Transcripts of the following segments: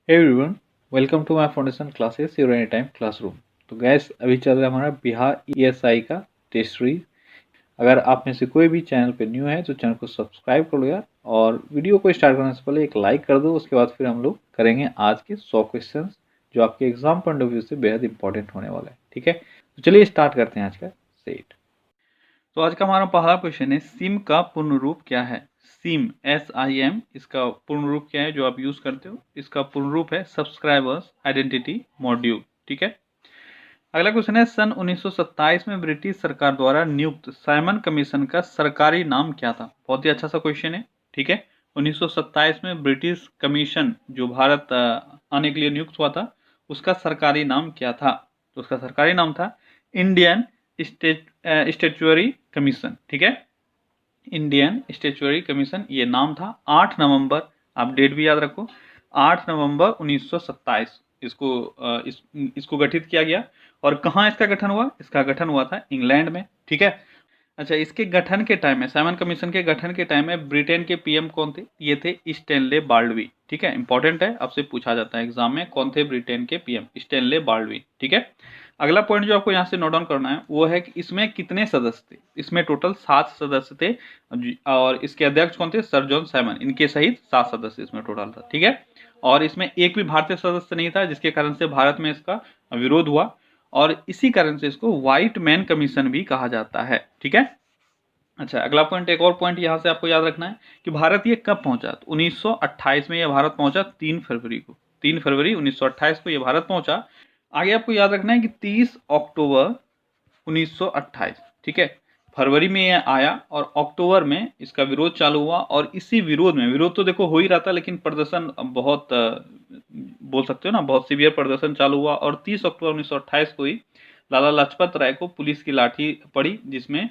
Hey everyone, welcome to my foundation classes your anytime classroom। तो gas अभी चल रहा है हमारा बिहार ईएसआई का टेस्ट सीरीज। अगर आप में से कोई भी चैनल पे न्यू है तो चैनल को सब्सक्राइब कर लो यार, और वीडियो को स्टार्ट करने से पहले एक लाइक कर दो। उसके बाद फिर हम लोग करेंगे आज के 100 क्वेश्चंस जो आपके एग्जाम पॉइंट ऑफ व्यू से बेहद इंपॉर्टेंट होने वाला है। ठीक है, तो चलिए स्टार्ट करते हैं आज का सेट। तो आज का हमारा पहला क्वेश्चन है, सिम का पूर्ण रूप क्या है। सिम SIM इसका पूर्ण रूप क्या है जो आप यूज करते हो। इसका पूर्ण रूप है सब्सक्राइबर्स आइडेंटिटी मॉड्यूल। ठीक है, अगला क्वेश्चन है, सन 1927 में ब्रिटिश सरकार द्वारा नियुक्त साइमन कमीशन का सरकारी नाम क्या था। बहुत ही अच्छा सा क्वेश्चन है। ठीक है, 1927 में ब्रिटिश कमीशन जो भारत आने के लिए नियुक्त हुआ था उसका सरकारी नाम क्या था। तो उसका सरकारी नाम था इंडियन स्टेचुअरी कमीशन। ठीक है, इंडियन स्टेचुअरी कमीशन ये नाम था। 8 नवंबर, आप डेट भी याद रखो, 8 नवंबर 1927 इसको गठित किया गया। और कहाँ इसका गठन हुआ? इसका गठन हुआ था इंग्लैंड में। ठीक है, अच्छा, इसके गठन के टाइम में, साइमन कमीशन के गठन के टाइम में ब्रिटेन के पीएम कौन थे? ये थे स्टैनले बाल्डवी। ठीक है, इंपॉर्टेंट है, आपसे पूछा जाता है एग्जाम में, कौन थे ब्रिटेन के पीएम? स्टैनले बाल्डवी। ठीक है, अगला पॉइंट जो आपको यहाँ से नोट डाउन करना है वो है कि इसमें कितने सदस्य थे। इसमें टोटल 7 सदस्य थे, और इसके अध्यक्ष कौन थे? Sir John Simon. इनके सहित 7 सदस्य इसमें टोटल था। ठीक है, और इसमें एक भी भारतीय सदस्य नहीं था, जिसके कारण से भारत में इसका विरोध हुआ, और इसी कारण से इसको व्हाइट मैन कमीशन भी कहा जाता है। ठीक है, अच्छा, अगला पॉइंट, एक और पॉइंट यहाँ से आपको याद रखना है कि भारत ये कब पहुंचा। तो 1928 में ये भारत पहुंचा, 3 फरवरी को। 3 फरवरी 1928 को ये भारत पहुंचा। आगे आपको याद रखना है कि 30 अक्टूबर 1928, ठीक है, फरवरी में ये आया और अक्टूबर में इसका विरोध चालू हुआ। और इसी विरोध में, विरोध तो देखो हो ही रहा था, लेकिन प्रदर्शन बहुत बोल सकते हो ना, बहुत सीवियर प्रदर्शन चालू हुआ। और 30 अक्टूबर 1928 को ही लाला लाजपत राय को पुलिस की लाठी पड़ी, जिसमें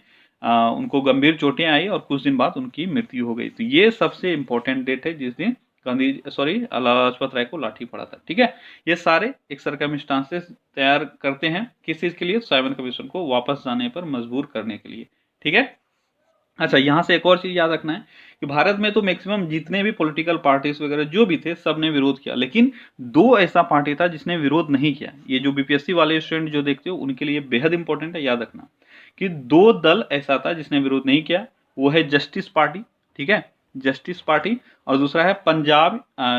उनको गंभीर चोटें आई और कुछ दिन बाद उनकी मृत्यु हो गई। तो ये सबसे इंपॉर्टेंट डेट है जिस दिन लाला लाजपत राय को लाठी पड़ा था। ठीक है, ये सारे एक सर्कमस्टांसेस तैयार करते हैं किस चीज के लिए? साइमन कमीशन को वापस जाने पर मजबूर करने के लिए। ठीक है, अच्छा, यहां से एक और चीज याद रखना है कि भारत में तो मैक्सिमम जितने भी पॉलिटिकल पार्टीज वगैरह जो भी थे सब ने विरोध किया, लेकिन 2 ऐसा पार्टी था जिसने विरोध नहीं किया। ये जो बीपीएससी वाले स्टूडेंट जो देखते हो उनके लिए बेहद इंपॉर्टेंट है, याद रखना कि 2 दल ऐसा था जिसने विरोध नहीं किया। वो है जस्टिस पार्टी, ठीक है, जस्टिस पार्टी, और दूसरा है पंजाब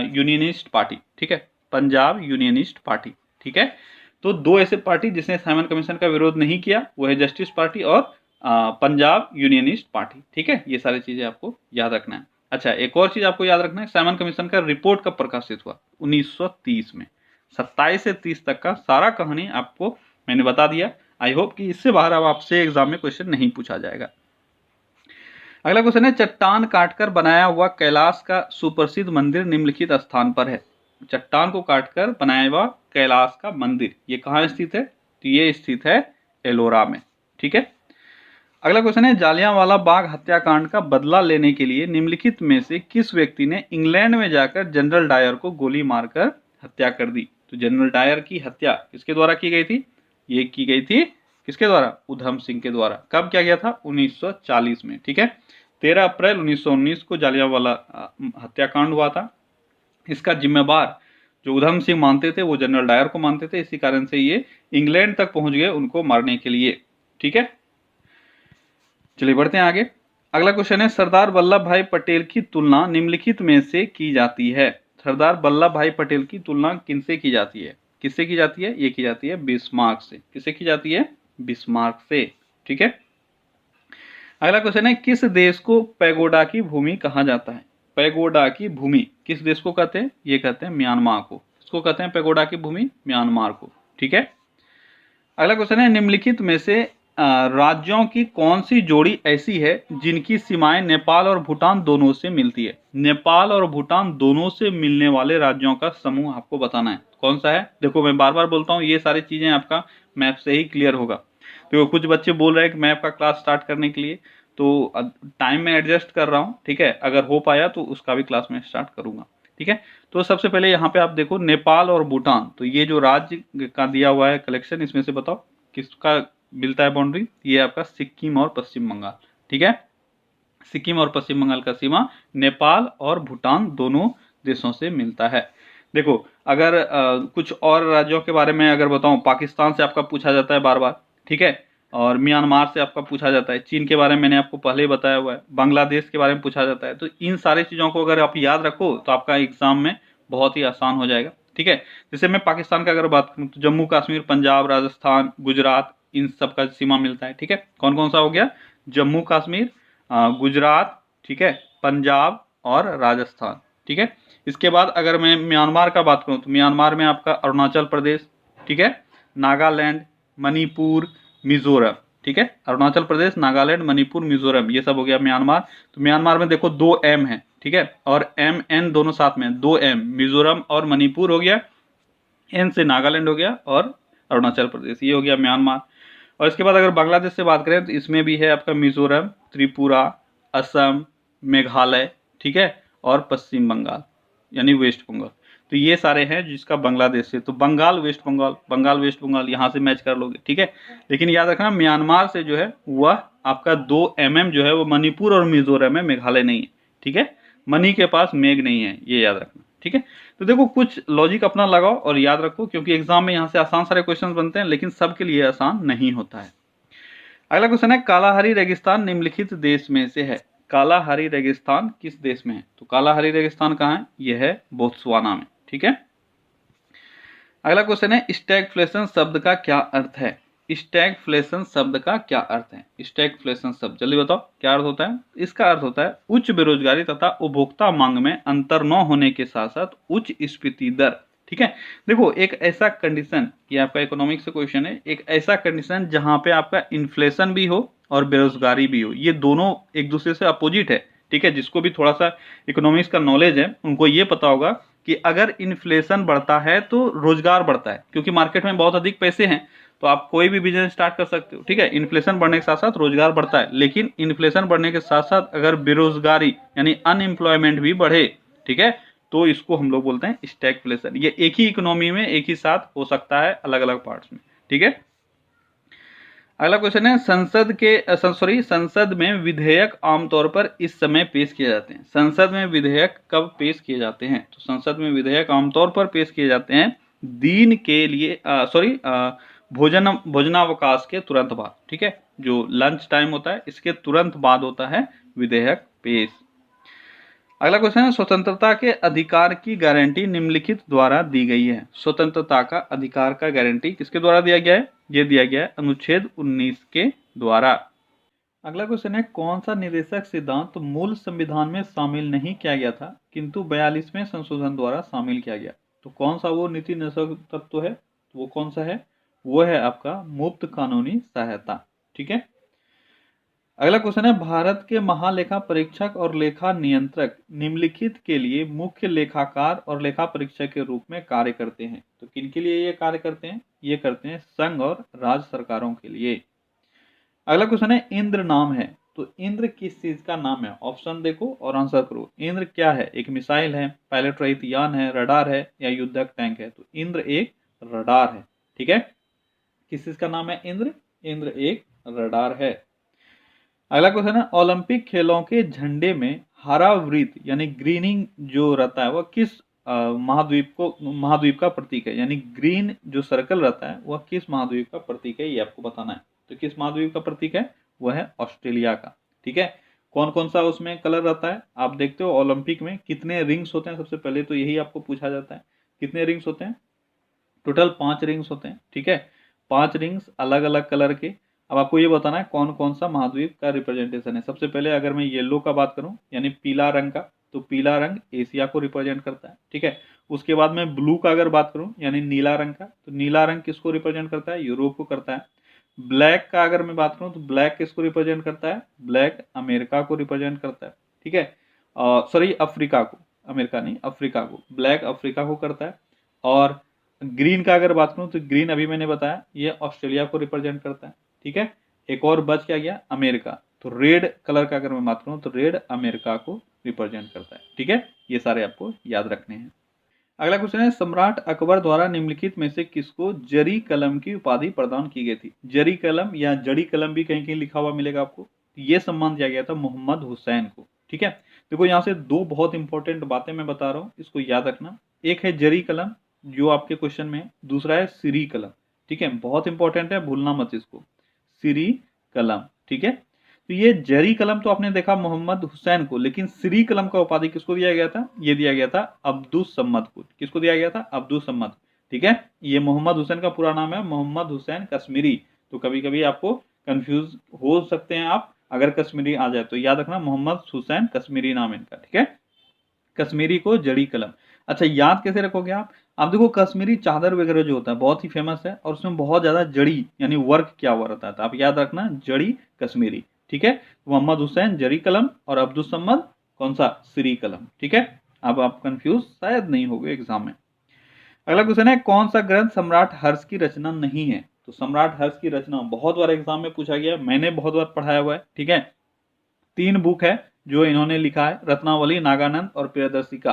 यूनियनिस्ट पार्टी। ठीक है, पंजाब यूनियनिस्ट पार्टी। ठीक है, तो 2 ऐसे पार्टी जिसने साइमन कमीशन का विरोध नहीं किया, वो है जस्टिस पार्टी और पंजाब यूनियनिस्ट पार्टी। ठीक है, ये सारी चीजें आपको याद रखना है। अच्छा, एक और चीज आपको याद रखना है, साइमन कमीशन का रिपोर्ट कब प्रकाशित हुआ? 1930 में। 27 से 30 तक का सारा कहानी आपको मैंने बता दिया। आई होप कि इससे बाहर अब आपसे एग्जाम में क्वेश्चन नहीं पूछा जाएगा। अगला क्वेश्चन है, चट्टान काटकर बनाया हुआ कैलाश का सुप्रसिद्ध मंदिर निम्नलिखित स्थान पर है। चट्टान को काटकर बनाया हुआ कैलाश का मंदिर ये कहाँ स्थित है? तो ये स्थित है एलोरा में। ठीक है, अगला क्वेश्चन है, जालियांवाला बाग हत्याकांड का बदला लेने के लिए निम्नलिखित में से किस व्यक्ति ने इंग्लैंड में जाकर जनरल डायर को गोली मारकर हत्या कर दी। तो जनरल डायर की हत्या किसके द्वारा की गई थी? ये की गई थी किसके द्वारा? उधम सिंह के द्वारा। कब किया गया था? 1940 में। ठीक है, 13 अप्रैल 1919 को जालियांवाला हत्याकांड हुआ था। इसका जिम्मेवार जो उधम सिंह मानते थे वो जनरल डायर को मानते थे, इसी कारण से ये इंग्लैंड तक पहुंच गए उनको मारने के लिए। ठीक है, चलिए बढ़ते हैं आगे। अगला क्वेश्चन है, सरदार वल्लभ भाई पटेल की तुलना निम्नलिखित में से की जाती है। सरदार वल्लभ भाई पटेल की तुलना किनसे की जाती है? किससे की जाती है? ये की जाती है बिस्मार्क से। किससे की जाती है? बिस्मार्क से। ठीक है, अगला क्वेश्चन है, किस देश को पैगोडा की भूमि कहा जाता है? पैगोडा की भूमि किस देश को कहते हैं? ये कहते हैं म्यांमार को। इसको कहते हैं पैगोडा की भूमि? म्यांमार को। ठीक है, अगला क्वेश्चन है, निम्नलिखित में से राज्यों की कौन सी जोड़ी ऐसी है जिनकी सीमाएं नेपाल और भूटान दोनों से मिलती है? नेपाल और भूटान दोनों से मिलने वाले राज्यों का समूह आपको बताना है। कौन सा है? देखो, मैं बार बार बोलता हूँ, ये सारी चीजें आपका मैप से ही क्लियर होगा। तो कुछ बच्चे बोल रहे हैं कि मैप का क्लास स्टार्ट करने के लिए, तो टाइम में एडजस्ट कर रहा हूँ। ठीक है, अगर हो पाया तो उसका भी क्लास में स्टार्ट करूंगा। ठीक है, तो सबसे पहले यहाँ पे आप देखो नेपाल और भूटान, तो ये जो राज्य का दिया हुआ है कलेक्शन, इसमें से बताओ किसका मिलता है बाउंड्री? ये आपका सिक्किम और पश्चिम बंगाल। ठीक है, सिक्किम और पश्चिम बंगाल का सीमा नेपाल और भूटान दोनों देशों से मिलता है। देखो अगर कुछ और राज्यों के बारे में अगर बताऊं, पाकिस्तान से आपका पूछा जाता है बार बार, ठीक है, और म्यांमार से आपका पूछा जाता है, चीन के बारे में मैंने आपको पहले ही बताया हुआ है, बांग्लादेश के बारे में पूछा जाता है। तो इन सारी चीज़ों को अगर आप याद रखो तो आपका एग्जाम में बहुत ही आसान हो जाएगा, ठीक है। जैसे मैं पाकिस्तान का अगर बात करूँ तो जम्मू कश्मीर, पंजाब, राजस्थान, गुजरात, इन सब का सीमा मिलता है, ठीक है। कौन कौन सा हो गया? जम्मू कश्मीर, गुजरात, ठीक है, पंजाब और राजस्थान, ठीक है। इसके बाद अगर मैं म्यांमार का बात करूं तो म्यांमार में आपका अरुणाचल प्रदेश, ठीक है, नागालैंड, मणिपुर, मिजोरम, ठीक है। अरुणाचल प्रदेश, नागालैंड, मणिपुर, मिजोरम, ये सब हो गया म्यांमार। तो म्यांमार में देखो 2 M है, ठीक है, और M N दोनों साथ में, 2 M, मिजोरम और मणिपुर हो गया, N से नागालैंड हो गया और अरुणाचल प्रदेश, ये हो गया म्यांमार। और इसके बाद अगर बांग्लादेश से बात करें तो इसमें भी है आपका मिजोरम, त्रिपुरा, असम, मेघालय, ठीक है, और पश्चिम बंगाल यानी वेस्ट बंगाल। तो ये सारे हैं जिसका बांग्लादेश से, तो बंगाल वेस्ट बंगाल, बंगाल वेस्ट बंगाल यहाँ से मैच कर लोगे, ठीक है। लेकिन याद रखना म्यांमार से जो है वह आपका 2 mm जो है वो मणिपुर और मिजोरम है, मेघालय नहीं है, ठीक है। मणि के पास मेघ नहीं है, ये याद रखना, ठीक है। तो देखो कुछ लॉजिक अपना लगाओ और याद रखो, क्योंकि एग्जाम में यहाँ से आसान सारे क्वेश्चन बनते हैं लेकिन सबके लिए आसान नहीं होता है। अगला क्वेश्चन है, कालाहारी रेगिस्तान निम्नलिखित देश में से है। कालाहारी रेगिस्तान किस देश में है? तो कालाहारी रेगिस्तान कहाँ है? यह है बोत्सवाना में, ठीक है। अगला क्वेश्चन है, स्टैगफ्लेशन शब्द का क्या अर्थ है? स्टैगफ्लेशन शब्द का क्या अर्थ है? स्टैगफ्लेशन शब्द जल्दी बताओ क्या अर्थ होता है? इसका अर्थ होता है उच्च बेरोजगारी तथा उपभोक्ता मांग में अंतर न होने के साथ साथ उच्च स्फीति दर, ठीक है। देखो एक ऐसा कंडीशन, ये आपका इकोनॉमिक्स से क्वेश्चन है, एक ऐसा कंडीशन जहां पे आपका इन्फ्लेशन भी हो और बेरोजगारी भी हो, ये दोनों एक दूसरे से अपोजिट है, ठीक है। जिसको भी थोड़ा सा इकोनॉमिक्स का नॉलेज है उनको ये पता होगा कि अगर इन्फ्लेशन बढ़ता है तो रोजगार बढ़ता है, क्योंकि मार्केट में बहुत अधिक पैसे हैं तो आप कोई भी बिजनेस स्टार्ट कर सकते हो, ठीक है। इन्फ्लेशन बढ़ने के साथ साथ रोजगार बढ़ता है, लेकिन इन्फ्लेशन बढ़ने के साथ साथ अगर बेरोजगारी यानी अनएम्प्लॉयमेंट भी बढ़े, ठीक है, तो इसको हम लोग बोलते हैं स्टैगफ्लेशन। ये एक ही इकोनॉमी में एक ही साथ हो सकता है अलग अलग पार्ट्स में, ठीक है। अगला क्वेश्चन है, संसद में विधेयक आमतौर पर इस समय पेश किए जाते हैं। संसद में विधेयक कब पेश किए जाते हैं? तो संसद में विधेयक आमतौर पर पेश किए जाते हैं दिन के लिए भोजनावकाश के तुरंत बाद, ठीक है। जो लंच टाइम होता है इसके तुरंत बाद होता है विधेयक पेश। अगला क्वेश्चन है, स्वतंत्रता के अधिकार की गारंटी निम्नलिखित द्वारा दी गई है। स्वतंत्रता का अधिकार का गारंटी किसके द्वारा दिया गया है? ये दिया गया है अनुच्छेद 19 के द्वारा। अगला क्वेश्चन है, कौन सा निदेशक सिद्धांत मूल संविधान में शामिल नहीं किया गया था किंतु 42वें संशोधन द्वारा शामिल किया गया? तो कौन सा वो नीति निदेशक तत्व है? तो वो कौन सा है? वो है आपका मुफ्त कानूनी सहायता, ठीक है। अगला क्वेश्चन है, भारत के महालेखा परीक्षक और लेखा नियंत्रक निम्नलिखित के लिए मुख्य लेखाकार और लेखा परीक्षक के रूप में कार्य करते हैं। तो किन के लिए ये कार्य करते हैं? ये करते हैं संघ और राज्य सरकारों के लिए। अगला क्वेश्चन है, इंद्र नाम है। तो इंद्र किस चीज का नाम है? ऑप्शन देखो और आंसर करो। इंद्र क्या है? एक मिसाइल है, पायलट रहित यान है, रडार है या युद्धक टैंक है? तो इंद्र एक रडार है, ठीक है। किस चीज का नाम है इंद्र? इंद्र एक रडार है। अगला क्वेश्चन है, ओलंपिक खेलों के झंडे में हरा वृत्त यानी ग्रीनिंग जो रहता है वह किस महाद्वीप का प्रतीक है? यानी ग्रीन जो सर्कल रहता है वह किस महाद्वीप का प्रतीक है, ये आपको बताना है। तो किस महाद्वीप का प्रतीक है? वह है ऑस्ट्रेलिया का, ठीक है। कौन कौन सा उसमें कलर रहता है? आप देखते हो ओलंपिक में कितने रिंग्स होते हैं, सबसे पहले तो यही आपको पूछा जाता है। कितने रिंग्स होते हैं? टोटल 5 रिंग्स होते हैं, ठीक है। 5 रिंग्स अलग अलग कलर के। अब आपको ये बताना है कौन कौन सा महाद्वीप का रिप्रेजेंटेशन है। सबसे पहले अगर मैं येलो का बात करूं यानी पीला रंग का, तो पीला रंग एशिया को रिप्रेजेंट करता है, ठीक है। उसके बाद मैं ब्लू का अगर बात करूं यानी नीला रंग का, तो नीला रंग किसको रिप्रेजेंट करता है? यूरोप को करता है। ब्लैक का अगर मैं बात करूं तो ब्लैक किसको रिप्रेजेंट करता है? ब्लैक अमेरिका को रिप्रेजेंट करता है, ठीक है। सॉरी अफ्रीका को, अमेरिका नहीं अफ्रीका को, ब्लैक अफ्रीका को करता है। और ग्रीन का अगर बात करूं तो ग्रीन अभी मैंने बताया ये ऑस्ट्रेलिया को रिप्रेजेंट करता है, ठीक है। एक और बच क्या गया? अमेरिका। तो रेड कलर का अगर मैं बात करूं तो रेड अमेरिका को रिप्रेजेंट करता है, ठीक है। ये सारे आपको याद रखने हैं। अगला क्वेश्चन है, सम्राट अकबर द्वारा निम्नलिखित में से किसको जरी कलम की उपाधि प्रदान की गई थी? जरी कलम या जड़ी कलम भी कहीं कहीं लिखा हुआ मिलेगा आपको। ये सम्मान दिया गया था मोहम्मद हुसैन को, ठीक है। देखो यहाँ से दो बहुत इंपॉर्टेंट बातें मैं बता रहा हूँ, इसको याद रखना। एक है जरी कलम जो आपके क्वेश्चन में है, दूसरा है सिरी कलम। ठीक है, बहुत इंपॉर्टेंट है, भूलना मत इसको, सिरी कलम। ठीक है, तो ये जरी कलम तो आपने देखा मोहम्मद हुसैन को, लेकिन सिरी कलम का उपाधि किसको दिया गया था? ये दिया गया था अब्दुस सम्मद को। किसको दिया गया था? अब्दुस सम्मद। ठीक है, ये मोहम्मद हुसैन का पूरा नाम है मोहम्मद हुसैन कश्मीरी। तो कभी कभी आपको कंफ्यूज हो सकते हैं आप, अगर कश्मीरी आ जाए तो याद रखना मोहम्मद हुसैन कश्मीरी नाम इनका। ठीक है, कश्मीरी को जड़ी कलम। अच्छा, याद कैसे रखोगे आप देखो कश्मीरी चादर वगैरह जो होता है बहुत ही फेमस है, और उसमें बहुत ज्यादा जड़ी यानी वर्क किया हुआ रहता है, तो आप याद रखना जड़ी कश्मीरी। ठीक है, मोहम्मद हुसैन जरी कलम और अब्दुल सम्मद कौन सा? सिरी कलम। ठीक है, अब आप कंफ्यूज शायद नहीं होगे एग्जाम में। अगला क्वेश्चन है, कौन सा ग्रंथ सम्राट हर्ष की रचना नहीं है? तो सम्राट हर्ष की रचना बहुत बार एग्जाम में पूछा गया, मैंने बहुत बार पढ़ाया हुआ है। ठीक है, 3 बुक है जो इन्होंने लिखा है, रत्नावली, नागानंद और प्रियदर्शिका।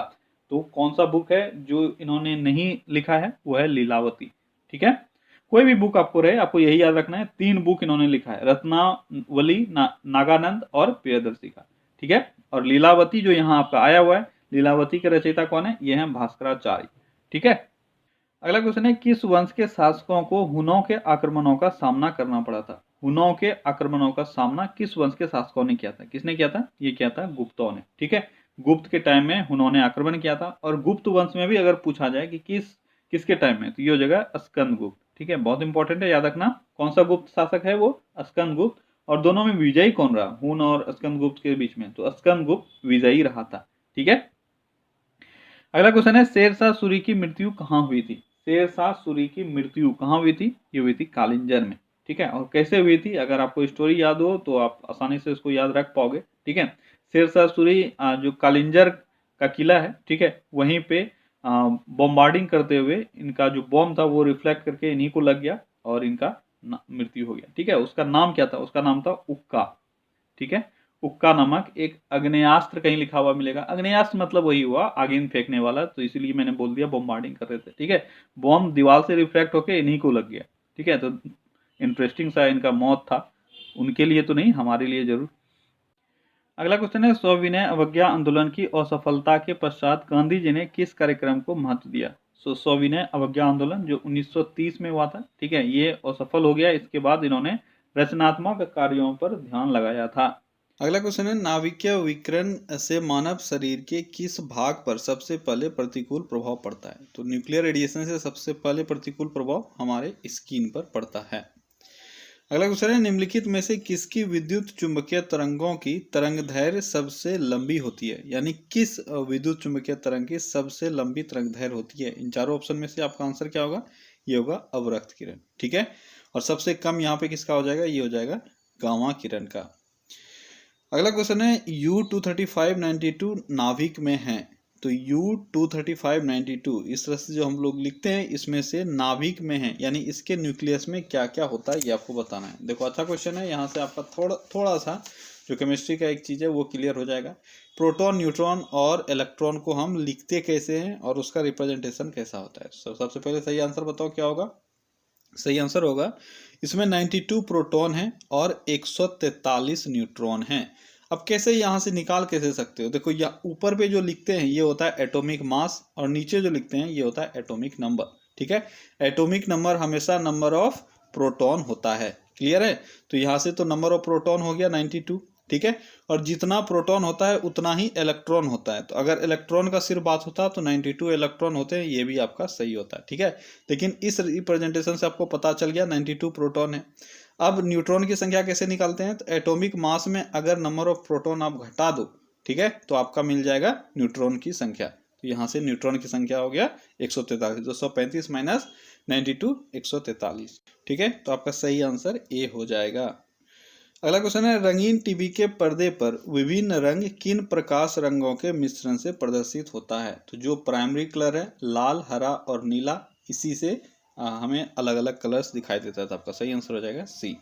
तो कौन सा बुक है जो इन्होंने नहीं लिखा है? वो है लीलावती। ठीक है, कोई भी बुक आपको रहे, आपको यही याद रखना है, 3 बुक इन्होंने लिखा है, रत्नावली, नागानंद और प्रियदर्शिका। ठीक है, और लीलावती जो यहाँ आपका आया हुआ है, लीलावती के रचयिता कौन है? ये है भास्कराचार्य। ठीक है, अगला क्वेश्चन है, किस वंश के शासकों को हुनों के आक्रमणों का सामना करना पड़ा था? हुनों के आक्रमणों का सामना किस वंश के शासकों ने किया था? किसने किया था? ये किया था गुप्तों ने। ठीक है, गुप्त के टाइम में हुनों ने आक्रमण किया था, और गुप्त वंश में भी अगर पूछा जाए कि किसके टाइम में, तो ये हो जाएगा स्कंद गुप्त। ठीक है, बहुत इंपॉर्टेंट है, याद रखना कौन सा गुप्त शासक है? वो स्कंद गुप्त। और दोनों में विजयी कौन रहा? हुन और स्कंद गुप्त के बीच में, तो स्कंद गुप्त विजयी रहा था। ठीक है, अगला क्वेश्चन है, शेरशाह सूरी की मृत्यु कहाँ हुई थी? शेरशाह सूरी की मृत्यु कहाँ हुई थी? ये हुई थी कालिंजर में। ठीक है, और कैसे हुई थी? अगर आपको स्टोरी याद हो तो आप आसानी से इसको याद रख पाओगे। ठीक है, शेरशाह सूरी जो कालिंजर का किला है, ठीक है, वहीं पे बॉम्बार्डिंग करते हुए इनका जो बॉम्ब था वो रिफ्लेक्ट करके इन्हीं को लग गया और इनका मृत्यु हो गया। ठीक है, उसका नाम क्या था? उसका नाम था उक्का। ठीक है, उक्का नामक एक अग्नेयास्त्र कहीं लिखा हुआ मिलेगा। अग्नेयास्त्र मतलब वही हुआ आगिन फेंकने वाला, तो इसीलिए मैंने बोल दिया बॉम्बार्डिंग कर रहे थे। ठीक है, बॉम्ब दीवार से रिफ्लेक्ट होके इन्हीं को लग गया। ठीक है, तो इंटरेस्टिंग सा इनका मौत था, उनके लिए तो नहीं, हमारे लिए जरूर। अगला क्वेश्चन है, सविनय अवज्ञा आंदोलन की असफलता के पश्चात गांधी जी ने किस कार्यक्रम को महत्व दिया? सविनय अवज्ञा आंदोलन जो 1930 में हुआ था, ठीक है, ये असफल हो गया। इसके बाद इन्होंने रचनात्मक कार्यों पर ध्यान लगाया था। अगला क्वेश्चन है, नाभिकीय विकिरण से मानव शरीर के किस भाग पर सबसे पहले प्रतिकूल प्रभाव पड़ता है? तो न्यूक्लियर रेडिएशन से सबसे पहले प्रतिकूल प्रभाव हमारे स्किन पर पड़ता है। अगला क्वेश्चन है, निम्नलिखित में से किसकी विद्युत चुंबकीय तरंगों की तरंगदैर्घ्य सबसे लंबी होती है? यानी किस विद्युत चुंबकीय तरंग की सबसे लंबी तरंगदैर्घ्य होती है? इन चारों ऑप्शन में से आपका आंसर क्या होगा? ये होगा अवरक्त किरण। ठीक है, और सबसे कम यहाँ पे किसका हो जाएगा? ये हो जाएगा गामा किरण का। अगला क्वेश्चन है, U-235-92 नाभिक में है, तो U-235-92 इस तरह से जो हम लोग लिखते हैं, इसमें से नाभिक में है यानी इसके न्यूक्लियस में क्या क्या होता है ये आपको बताना है। देखो अच्छा क्वेश्चन है, यहाँ से आपका थोड़ा सा जो केमिस्ट्री का एक चीज़ है वो क्लियर हो जाएगा। प्रोटॉन, न्यूट्रॉन और इलेक्ट्रॉन को हम लिखते कैसे हैं और उसका रिप्रेजेंटेशन कैसा होता है? सबसे पहले सही आंसर बताओ क्या होगा? सही आंसर होगा, इसमें 92 प्रोटॉन है और 143 न्यूट्रॉन हैं। अब कैसे यहाँ से निकाल कैसे सकते हो? देखो, या ऊपर पे जो लिखते हैं ये होता है एटॉमिक मास, और नीचे जो लिखते हैं ये होता है एटॉमिक नंबर। ठीक है, एटॉमिक नंबर हमेशा नंबर ऑफ प्रोटॉन होता है। क्लियर है? तो यहाँ से तो नंबर ऑफ प्रोटॉन हो गया 92। ठीक है, और जितना प्रोटॉन होता है उतना ही इलेक्ट्रॉन होता है, तो अगर इलेक्ट्रॉन का सिर्फ बात होता तो 92 इलेक्ट्रॉन होते हैं, ये भी आपका सही होता है। ठीक है, लेकिन इस रिप्रेजेंटेशन से आपको पता चल गया 92 प्रोटॉन है। अब न्यूट्रॉन की संख्या कैसे निकालते हैं? तो एटॉमिक मास में अगर नंबर ऑफ प्रोटॉन आप घटा दो, ठीक है, तो आपका मिल जाएगा न्यूट्रॉन की संख्या। तो यहाँ से न्यूट्रॉन की संख्या हो गया 143, 235 माइनस 92 143। ठीक है, तो आपका सही आंसर ए हो जाएगा। अगला क्वेश्चन है, रंगीन टीवी के पर्दे पर विभिन्न रंग किन प्रकाश रंगों के मिश्रण से प्रदर्शित होता है? तो जो प्राइमरी कलर है लाल, हरा और नीला, इसी से हमें अलग अलग कलर्स दिखाई देता है, तो आपका सही आंसर हो जाएगा सी।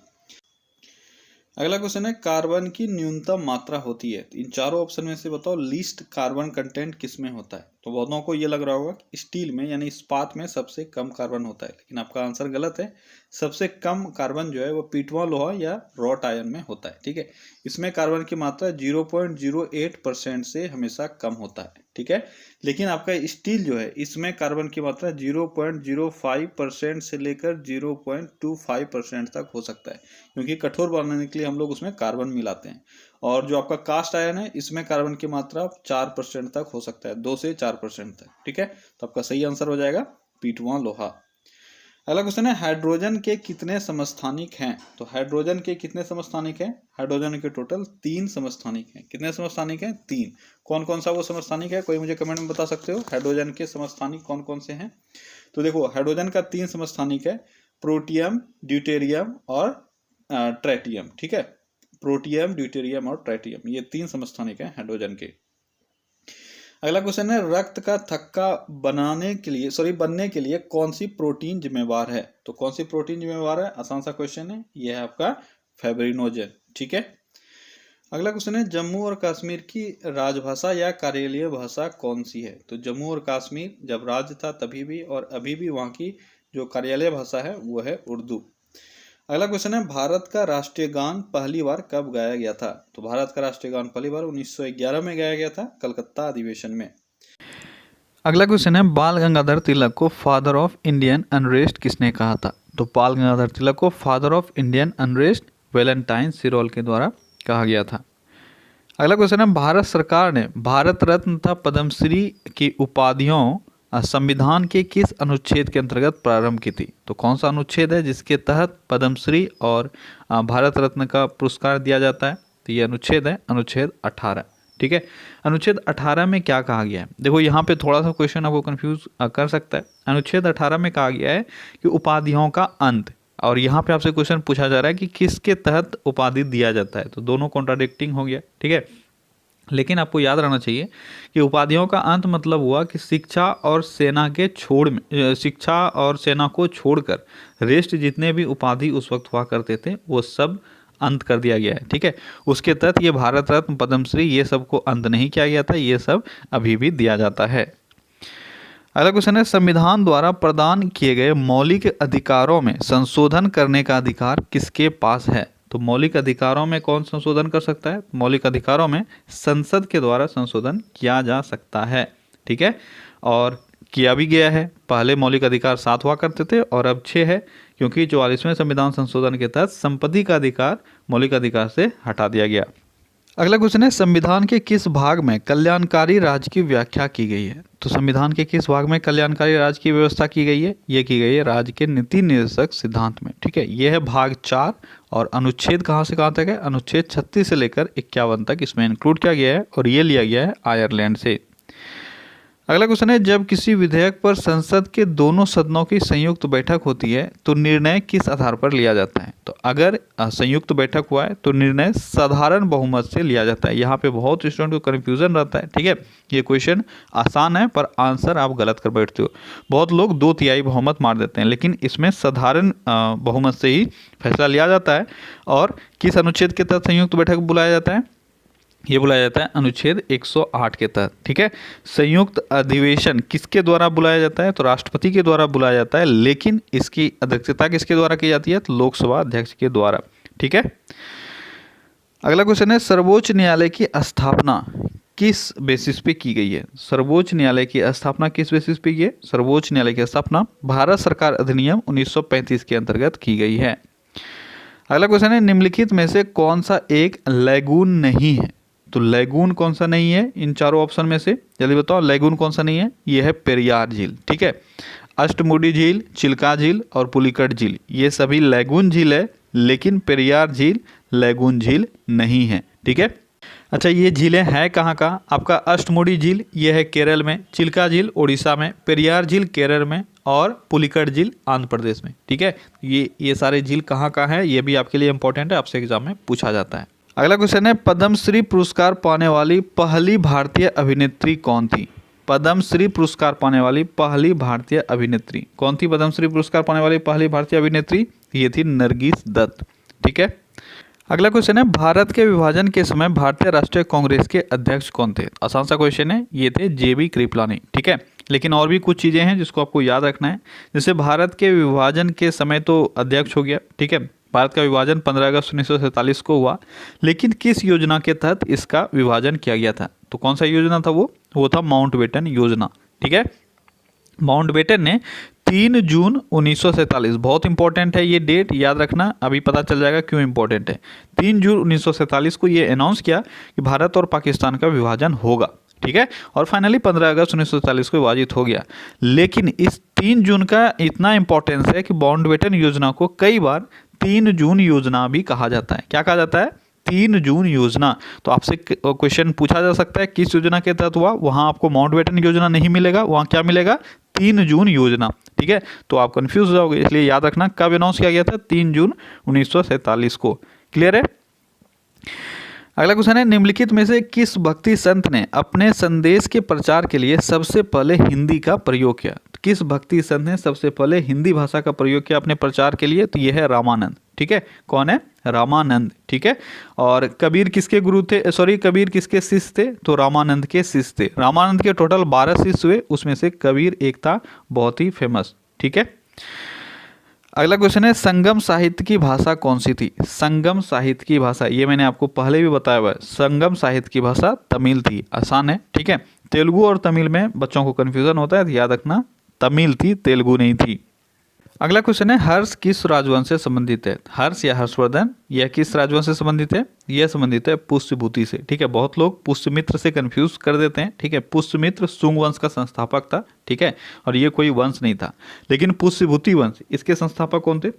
अगला क्वेश्चन है, कार्बन की न्यूनतम मात्रा होती है, तो इन चारों ऑप्शन में से बताओ लीस्ट कार्बन कंटेंट किस में होता है? तो बहुत लोगों को ये लग रहा होगा कि स्टील में यानी इस्पात में सबसे कम कार्बन होता है, लेकिन आपका आंसर गलत है। सबसे कम कार्बन जो है वो पीटवा लोहा या रॉट आयन में होता है, ठीक है। इसमें कार्बन की मात्रा 0.08% से हमेशा कम होता है, ठीक है। लेकिन आपका स्टील जो है इसमें कार्बन की मात्रा 0.05% से लेकर 0.25% तक हो सकता है, क्योंकि कठोर बनाने के लिए हम लोग उसमें कार्बन मिलाते हैं। और जो आपका कास्ट आयन है इसमें कार्बन की मात्रा 4% तक हो सकता है, 2 से 4% तक, ठीक है। तो आपका सही आंसर हो जाएगा पीटवा लोहा। अगला क्वेश्चन है, हाइड्रोजन के कितने समस्थानिक हैं? तो हाइड्रोजन के कितने समस्थानिक हैं? हाइड्रोजन के टोटल 3 समस्थानिक हैं। कितने समस्थानिक हैं? 3। कौन कौन सा वो समस्थानिक है, कोई मुझे कमेंट में बता सकते हो? हाइड्रोजन के समस्थानिक कौन कौन से हैं? तो देखो, हाइड्रोजन का 3 समस्थानिक है, प्रोटियम, ड्यूटेरियम और ट्राइटियम, ठीक है। प्रोटियम, ड्यूटेरियम और ट्राइटियम, ये 3 समस्थानिक हैं हाइड्रोजन के। अगला क्वेश्चन है, रक्त का थक्का बनने के लिए कौन सी प्रोटीन जिम्मेवार है? तो कौन सी प्रोटीन जिम्मेवार है? आसान सा क्वेश्चन है, यह है आपका फाइब्रिनोजन, ठीक है। अगला क्वेश्चन है, जम्मू और कश्मीर की राजभाषा या कार्यालयीय भाषा कौन सी है? तो जम्मू और कश्मीर जब राज्य था तभी भी और अभी भी वहाँ की जो कार्यालय भाषा है वो है उर्दू। अगला क्वेश्चन है, भारत का राष्ट्रीय गान पहली बार कब गाया गया था? तो भारत का राष्ट्रीय गान पहली बार 1911 में गाया गया था, कलकत्ता अधिवेशन में। अगला क्वेश्चन है, बाल गंगाधर तिलक को फादर ऑफ इंडियन अनरेस्ट किसने कहा था? तो बाल गंगाधर तिलक को father of Indian unrest Valentine Chirol के द्वारा कहा गया था। अगला क्वेश्चन है, भारत सरकार ने भारत रत्न तथा पद्मश्री की उपाधियों संविधान के किस अनुच्छेद के अंतर्गत प्रारंभ की थी? तो कौन सा अनुच्छेद है जिसके तहत पद्मश्री और भारत रत्न का पुरस्कार दिया जाता है? तो ये अनुच्छेद है अनुच्छेद 18, ठीक है। अनुच्छेद 18 में क्या कहा गया है? देखो यहाँ पे थोड़ा सा क्वेश्चन आपको कंफ्यूज कर सकता है। अनुच्छेद 18 में कहा गया है कि उपाधियों का अंत, और यहाँ पे आपसे क्वेश्चन पूछा जा रहा है कि किसके तहत उपाधि दिया जाता है, तो दोनों कॉन्ट्राडिक्टिंग हो गया, ठीक है। लेकिन आपको याद रहना चाहिए कि उपाधियों का अंत मतलब हुआ कि शिक्षा और सेना को छोड़कर रेस्ट जितने भी उपाधि उस वक्त हुआ करते थे वो सब अंत कर दिया गया है, ठीक है। उसके तहत ये भारत रत्न, पद्मश्री, ये सब को अंत नहीं किया गया था, ये सब अभी भी दिया जाता है। अगला क्वेश्चन है, संविधान द्वारा प्रदान किए गए मौलिक अधिकारों में संशोधन करने का अधिकार किसके पास है? तो मौलिक अधिकारों में कौन संशोधन कर सकता है? मौलिक अधिकारों में संसद के द्वारा संशोधन किया जा सकता है, ठीक है, और किया भी गया है। पहले मौलिक अधिकार 7 हुआ करते थे और अब 6 है, क्योंकि 44वें संविधान संशोधन के तहत संपत्ति का अधिकार मौलिक अधिकार से हटा दिया गया। अगला क्वेश्चन है, संविधान के किस भाग में कल्याणकारी राज्य की व्याख्या की गई है? तो संविधान के किस भाग में कल्याणकारी राज्य की व्यवस्था की गई है? ये की गई है राज्य के नीति निर्देशक सिद्धांत में, ठीक है। ये है भाग 4 और अनुच्छेद कहाँ से कहाँ तक है? अनुच्छेद 36 से लेकर 51 तक इसमें इंक्लूड किया गया है और ये लिया गया है आयरलैंड से। अगला क्वेश्चन है, जब किसी विधेयक पर संसद के दोनों सदनों की संयुक्त बैठक होती है तो निर्णय किस आधार पर लिया जाता है? तो अगर संयुक्त बैठक हुआ है तो निर्णय साधारण बहुमत से लिया जाता है। यहाँ पे बहुत स्टूडेंट को कन्फ्यूजन रहता है, ठीक है। ये क्वेश्चन आसान है पर आंसर आप गलत कर बैठते हो। बहुत लोग 2/3 बहुमत मार देते हैं, लेकिन इसमें साधारण बहुमत से ही फैसला लिया जाता है। और किस अनुच्छेद के तहत संयुक्त बैठक बुलाया जाता है? ये बुलाया जाता है अनुच्छेद 108 के तहत, ठीक है। संयुक्त अधिवेशन किसके द्वारा बुलाया जाता है? तो राष्ट्रपति के द्वारा बुलाया जाता है, लेकिन इसकी अध्यक्षता किसके द्वारा की जाती है? तो लोकसभा अध्यक्ष के द्वारा, ठीक है। अगला क्वेश्चन है, सर्वोच्च न्यायालय की स्थापना किस बेसिस पे की गई है? सर्वोच्च न्यायालय की स्थापना किस बेसिस पे की है? सर्वोच्च न्यायालय की स्थापना भारत सरकार अधिनियम 1935 के अंतर्गत की गई है। अगला क्वेश्चन है, निम्नलिखित में से कौन सा एक लैगून नहीं है? तो लैगून कौन सा नहीं है इन चारों ऑप्शन में से? जल्दी बताओ, लैगून कौन सा नहीं है? ये है पेरियार झील, ठीक है। अष्टमुडी झील, चिल्का झील और पुलिकट झील, ये सभी लैगून झील है, लेकिन पेरियार झील लैगून झील नहीं है, ठीक है। अच्छा, ये झीलें हैं कहाँ का? आपका अष्टमुडी झील ये है केरल में, चिल्का झील उड़ीसा में, पेरियार झील केरल में और पुलिकट झील आंध्र प्रदेश में, ठीक है। ये सारे झील कहाँ का है, ये भी आपके लिए इंपॉर्टेंट है, आपसे एग्जाम में पूछा जाता है। अगला क्वेश्चन है, पद्मश्री पुरस्कार पाने वाली पहली भारतीय अभिनेत्री कौन थी? पद्मश्री पुरस्कार पाने वाली पहली भारतीय अभिनेत्री कौन थी? पद्मश्री पुरस्कार पाने वाली पहली भारतीय अभिनेत्री ये थी नरगिस दत्त, ठीक है। अगला क्वेश्चन है, भारत के विभाजन के समय भारतीय राष्ट्रीय कांग्रेस के अध्यक्ष कौन थे? आसान सा क्वेश्चन है, ये थे जेबी कृपलानी। ठीक है, लेकिन और भी कुछ चीज़ें हैं जिसको आपको याद रखना है। जैसे भारत के विभाजन के समय तो अध्यक्ष हो गया, ठीक है, भारत का विभाजन 15 अगस्त 1947 को हुआ, लेकिन किस योजना के तहत इसका विभाजन किया गया था? तो कौन सा योजना था वो था माउंटबेटन योजना। ठीक है, माउंटबेटन ने 3 जून 1947, बहुत इंपॉर्टेंट है ये डेट, याद रखना, अभी पता चल जाएगा क्यों इंपॉर्टेंट है। 3 जून 1947 को ये अनाउंस किया कि भारत और पाकिस्तान का विभाजन होगा। ठीक है, और फाइनली 15 अगस्त 1947 को विभाजित हो गया। लेकिन इस 3 जून का इतना इंपॉर्टेंस है कि माउंटबेटन योजना को कई बार 3 जून योजना भी कहा जाता है। क्या कहा जाता है? 3 जून योजना। तो आपसे क्वेश्चन पूछा जा सकता है किस योजना के तहत हुआ, वहां आपको माउंटबेटन योजना नहीं मिलेगा, वहां क्या मिलेगा? 3 जून योजना। ठीक है, तो आप कंफ्यूज हो जाओगे, इसलिए याद रखना कब अनाउंस किया गया था? 3 जून 1947 को। क्लियर है? अगला क्वेश्चन है, निम्नलिखित में से किस भक्ति संत ने अपने संदेश के प्रचार के लिए सबसे पहले हिंदी का प्रयोग किया? तो किस भक्ति संत ने सबसे पहले हिंदी भाषा का प्रयोग किया अपने प्रचार के लिए? तो यह है रामानंद। ठीक है, कौन है? रामानंद। ठीक है, और कबीर किसके गुरु थे, सॉरी कबीर किसके शिष्य थे? तो रामानंद के शिष्य थे। रामानंद के टोटल 12 शिष्य हुए, उसमें से कबीर एक था, बहुत ही फेमस। ठीक है, अगला क्वेश्चन है, संगम साहित्य की भाषा कौन सी थी? संगम साहित्य की भाषा, ये मैंने आपको पहले भी बताया हुआ है, संगम साहित्य की भाषा तमिल थी। आसान है। ठीक है, तेलुगु और तमिल में बच्चों को कन्फ्यूजन होता है, तो याद रखना तमिल थी, तेलुगु नहीं थी। अगला क्वेश्चन है, हर्ष किस राजवंश से संबंधित है? हर्ष या हर्षवर्धन यह किस राजवंश से संबंधित है? यह संबंधित है पुष्यभूति से। ठीक है, बहुत लोग पुष्यमित्र से कंफ्यूज कर देते हैं। ठीक है, पुष्यमित्र सुंग वंश का संस्थापक था। ठीक है, और ये कोई वंश नहीं था, लेकिन पुष्यभूति वंश, इसके संस्थापक कौन थे?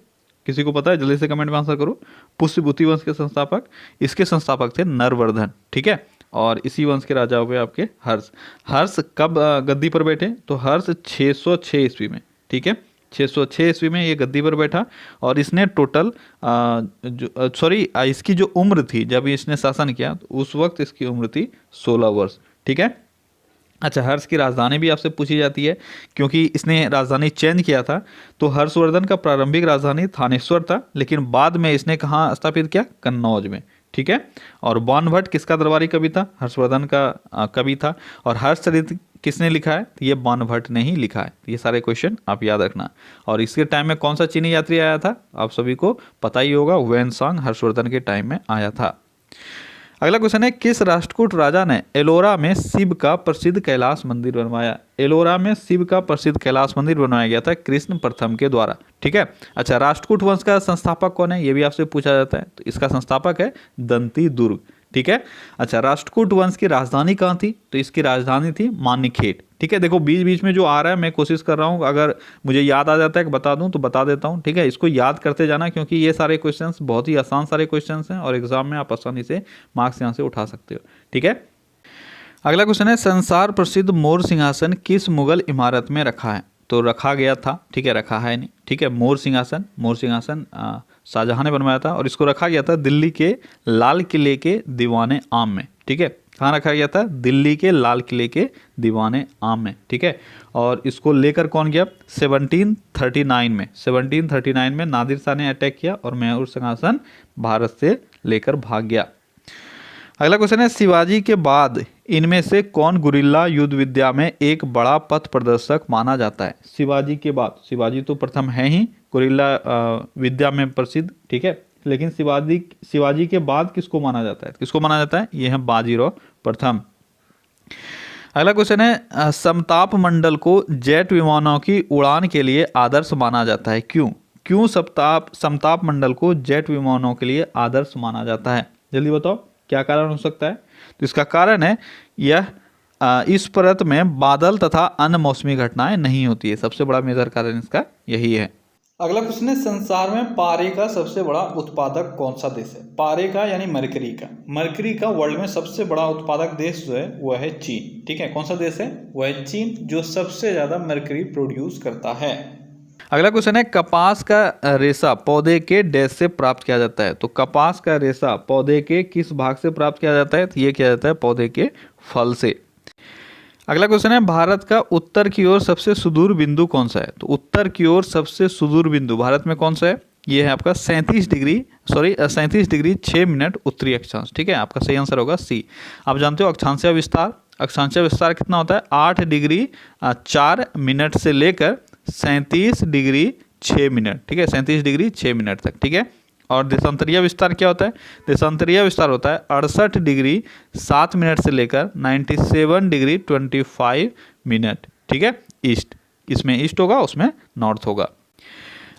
किसी को पता है? जल्दी से कमेंट में आंसर करो। पुष्यभूति वंश के संस्थापक, इसके संस्थापक थे नरवर्धन। ठीक है, और इसी वंश के राजा हुए आपके हर्ष। हर्ष कब गद्दी पर बैठे? तो हर्ष 606 ईस्वी में। ठीक है, 606 ईस्वी में ये गद्दी पर बैठा, और इसने टोटल इसकी जो उम्र थी जब इसने शासन किया, तो उस वक्त इसकी उम्र थी 16 वर्ष। ठीक है, अच्छा, हर्ष की राजधानी भी आपसे पूछी जाती है, क्योंकि इसने राजधानी चेंज किया था। तो हर्षवर्धन का प्रारंभिक राजधानी थानेश्वर था, लेकिन बाद में इसने कहाँ स्थापित किया? कन्नौज में। ठीक है, और बाणभट्ट किसका दरबारी कवि था? हर्षवर्धन का कवि था। और हर्षचरित किसने लिखा है? तो ये बाणभट्ट ने ही लिखा है। ये सारे क्वेश्चन आप याद रखना। और इसके टाइम में कौन सा चीनी यात्री आया था? आप सभी को पता ही होगा, वेनसांग हर्षवर्धन के टाइम में आया था। अगला क्वेश्चन है, किस राष्ट्रकूट राजा ने एलोरा में शिव का प्रसिद्ध कैलाश मंदिर बनवाया? एलोरा में शिव का प्रसिद्ध कैलाश मंदिर बनवाया गया था कृष्ण प्रथम के द्वारा। ठीक है, अच्छा, राष्ट्रकूट वंश का संस्थापक कौन है? ये भी आपसे पूछा जाता है। तो इसका संस्थापक है दंती दुर्ग। ठीक है, अच्छा, राष्ट्रकूट वंश की राजधानी कहाँ थी? तो इसकी राजधानी थी मानिकखेड़। ठीक है, देखो बीच बीच में जो आ रहा है मैं कोशिश कर रहा हूँ, अगर मुझे याद आ जाता है कि बता दूं तो बता देता हूँ। ठीक है, इसको याद करते जाना, क्योंकि ये सारे क्वेश्चंस बहुत ही आसान सारे क्वेश्चंस हैं, और एग्जाम में आप आसानी से मार्क्स यहाँ से उठा सकते हो। ठीक है, अगला क्वेश्चन है, संसार प्रसिद्ध मोर सिंहासन किस मुगल इमारत में रखा है? तो रखा गया था। ठीक है, रखा है नहीं। ठीक है, मोर सिंहासन शाहजहां ने बनवाया था, और इसको रखा गया था दिल्ली के लाल किले के दीवाने आम में। ठीक है, कहाँ रखा गया था? दिल्ली के लाल किले के दीवाने आम में। ठीक है, और इसको लेकर कौन गया? 1739 में नादिर शाह ने अटैक किया, और मोर सिंहासन भारत से लेकर भाग गया। अगला क्वेश्चन है, शिवाजी के बाद इनमें से कौन गुरिल्ला युद्ध विद्या में एक बड़ा पथ प्रदर्शक माना जाता है? शिवाजी के बाद, शिवाजी तो प्रथम है ही गुरिल्ला विद्या में प्रसिद्ध। ठीक है, लेकिन शिवाजी के बाद किसको माना जाता है? किसको माना जाता है? ये है बाजीराव प्रथम। अगला क्वेश्चन है, समताप मंडल को जेट विमानों की उड़ान के लिए आदर्श माना जाता है, क्यों समताप मंडल को जेट विमानों के लिए आदर्श माना जाता है? जल्दी बताओ, क्या कारण हो सकता है? तो इसका कारण है यह इस परत में बादल तथा अन्य मौसमी घटनाएं नहीं होती है। सबसे बड़ा मेजर कारण इसका यही है। अगला क्वेश्चन है, संसार में पारे का सबसे बड़ा उत्पादक कौन सा देश है? पारे का यानी मरकरी का वर्ल्ड में सबसे बड़ा उत्पादक देश जो है वह है चीन। ठीक है, कौन सा देश है? वह है चीन, जो सबसे ज्यादा मरकरी प्रोड्यूस करता है। अगला क्वेश्चन है, कपास का रेशा पौधे के डैश से प्राप्त किया जाता है? तो कपास का रेशा पौधे के किस भाग से प्राप्त किया जाता है? तो ये किया जाता है पौधे के फल से। अगला क्वेश्चन है, भारत का उत्तर की ओर सबसे सुदूर बिंदु कौन सा है? तो उत्तर की ओर सबसे सुदूर बिंदु भारत में कौन सा है? ये है आपका 37 डिग्री 6 मिनट उत्तरी अक्षांश। ठीक है, आपका सही आंसर होगा सी। आप जानते हो अक्षांशीय विस्तार, अक्षांशीय विस्तार कितना होता है? 8 डिग्री 4 मिनट से लेकर 37 डिग्री 6 मिनट। ठीक है, 37 डिग्री 6 मिनट तक। ठीक है, और देशांतरीय विस्तार क्या होता है? देशांतरीय विस्तार होता है 68 डिग्री 7 मिनट से लेकर 97 डिग्री 25 मिनट। ठीक है, ईस्ट, इसमें ईस्ट होगा, उसमें नॉर्थ होगा।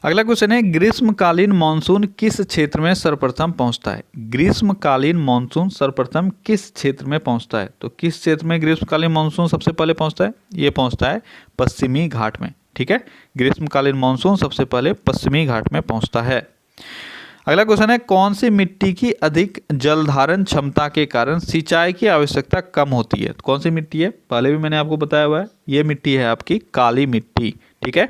अगला क्वेश्चन है, ग्रीष्मकालीन मानसून किस क्षेत्र में सर्वप्रथम पहुंचता है? ग्रीष्मकालीन मानसून सर्वप्रथम किस क्षेत्र में पहुंचता है? तो किस क्षेत्र में ग्रीष्मकालीन मानसून सबसे पहले पहुंचता है? ये पहुंचता है पश्चिमी घाट में। ठीक है, ग्रीष्मकालीन मानसून सबसे पहले पश्चिमी घाट में पहुंचता है। अगला क्वेश्चन है, कौन सी मिट्टी की अधिक जल धारण क्षमता के कारण सिंचाई की आवश्यकता कम होती है? कौन सी मिट्टी है? पहले भी मैंने आपको बताया हुआ है, ये मिट्टी है आपकी काली मिट्टी। ठीक है,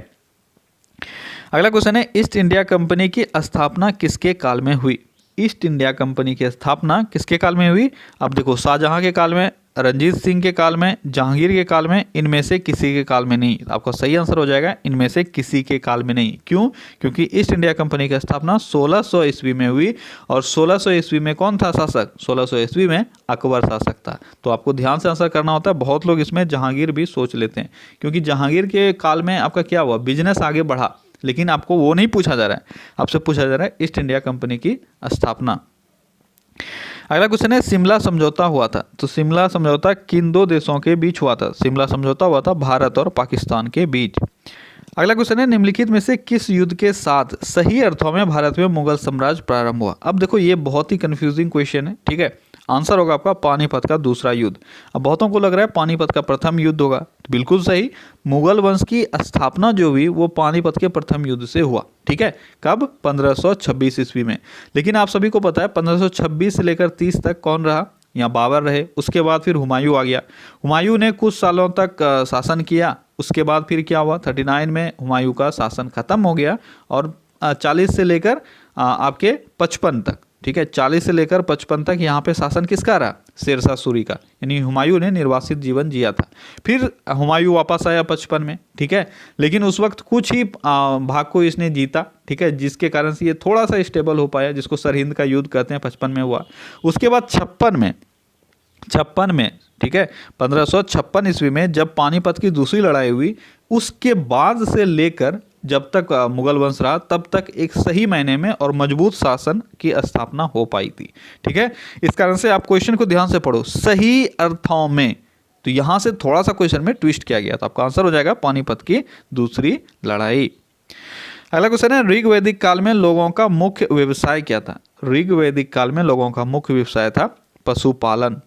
अगला क्वेश्चन है, ईस्ट इंडिया कंपनी की स्थापना किसके काल में हुई? ईस्ट इंडिया कंपनी की स्थापना किसके काल में हुई? अब देखो, शाहजहां के काल में, रंजीत सिंह के काल में, जहांगीर के काल में, इनमें से किसी के काल में नहीं। आपका सही आंसर हो जाएगा इनमें से किसी के काल में नहीं। क्यों? क्योंकि ईस्ट इंडिया कंपनी की स्थापना 1600 ईस्वी में हुई, और 1600 ईस्वी में कौन था शासक? 1600 ईस्वी में अकबर शासक था। तो आपको ध्यान से आंसर करना होता है। बहुत लोग इसमें जहांगीर भी सोच लेते हैं, क्योंकि जहांगीर के काल में आपका क्या हुआ? बिजनेस आगे बढ़ा, लेकिन आपको वो नहीं पूछा जा रहा है, आपसे पूछा जा रहा है ईस्ट इंडिया कंपनी की स्थापना। अगला क्वेश्चन है, शिमला समझौता हुआ था, तो शिमला समझौता किन दो देशों के बीच हुआ था? शिमला समझौता हुआ था भारत और पाकिस्तान के बीच। अगला क्वेश्चन है, निम्नलिखित में से किस युद्ध के साथ सही अर्थों में भारत में मुगल साम्राज्य प्रारंभ हुआ? अब देखो, ये बहुत ही कंफ्यूजिंग क्वेश्चन है। ठीक है, आंसर होगा आपका पानीपत का दूसरा युद्ध। अब बहुतों को लग रहा है पानीपत का प्रथम युद्ध होगा, तो बिल्कुल सही। मुगल वंश की स्थापना जो हुई वो पानीपत के प्रथम युद्ध से हुआ। ठीक है, कब? 1526 ईस्वी में। लेकिन आप सभी को पता है 1526 से लेकर 30 तक कौन रहा? यहाँ बाबर रहे। उसके बाद फिर हुमायूं आ गया। हुमायूं ने कुछ सालों तक शासन किया। उसके बाद फिर क्या हुआ? 39 में हुमायूं का शासन खत्म हो गया, और 40 से लेकर आपके 55 तक, ठीक है, 40 से लेकर 55 तक यहाँ पे शासन किसका रहा? शेरशाह सूरी का, यानी हुमायूं ने निर्वासित जीवन जिया था। फिर हुमायूं वापस आया 55 में। ठीक है, लेकिन उस वक्त कुछ ही भाग को इसने जीता। ठीक है, जिसके कारण से ये थोड़ा सा स्टेबल हो पाया, जिसको सरहिंद का युद्ध कहते हैं, 55 में हुआ। उसके बाद 56 में, ठीक है, 1556 ईस्वी में जब पानीपत की दूसरी लड़ाई हुई, उसके बाद से लेकर जब तक मुगल वंश रहा, तब तक एक सही मायने में और मजबूत शासन की स्थापना हो पाई थी। ठीक है, इस कारण से आप क्वेश्चन को ध्यान से पढ़ो, सही अर्थों में। तो यहां से थोड़ा सा क्वेश्चन में ट्विस्ट किया गया, तो आपका आंसर हो जाएगा पानीपत की दूसरी लड़ाई। अगला क्वेश्चन है, ऋग्वैदिक काल में लोगों का मुख्य व्यवसाय क्या था? ऋग्वैदिक काल में लोगों का मुख्य व्यवसाय था पशुपालन।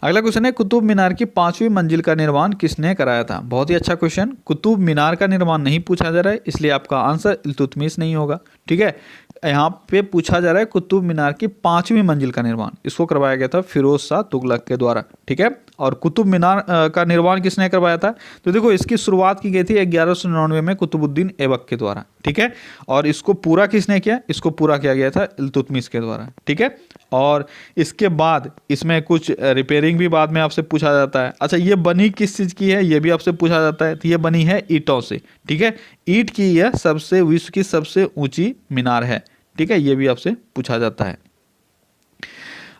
अगला क्वेश्चन है, कुतुब मीनार की 5वीं मंजिल का निर्माण किसने कराया था? बहुत ही अच्छा क्वेश्चन। कुतुब मीनार का निर्माण नहीं पूछा जा रहा है, इसलिए आपका आंसर इल्तुतमिश नहीं होगा। ठीक है, यहाँ पे पूछा जा रहा है कुतुब मीनार की 5वीं मंजिल का निर्माण, इसको करवाया गया था फिरोज शाह तुगलक के द्वारा। ठीक है, और कुतुब मीनार का निर्माण किसने करवाया था? तो देखो, इसकी शुरुआत की गई थी 1199 में कुतुबुद्दीन ऐबक के द्वारा। ठीक है, और इसको पूरा किसने किया? इसको पूरा किया गया था इल्तुतमिश के द्वारा। ठीक है, और इसके बाद इसमें कुछ रिपेयरिंग भी बाद में आपसे पूछा जाता है। अच्छा, ये बनी किस चीज़ की है, ये भी आपसे पूछा जाता है। तो ये बनी है ईंटों से। ठीक है, ईंट की यह विश्व की सबसे ऊंची मीनार है। ठीक है, ये भी आपसे पूछा जाता है।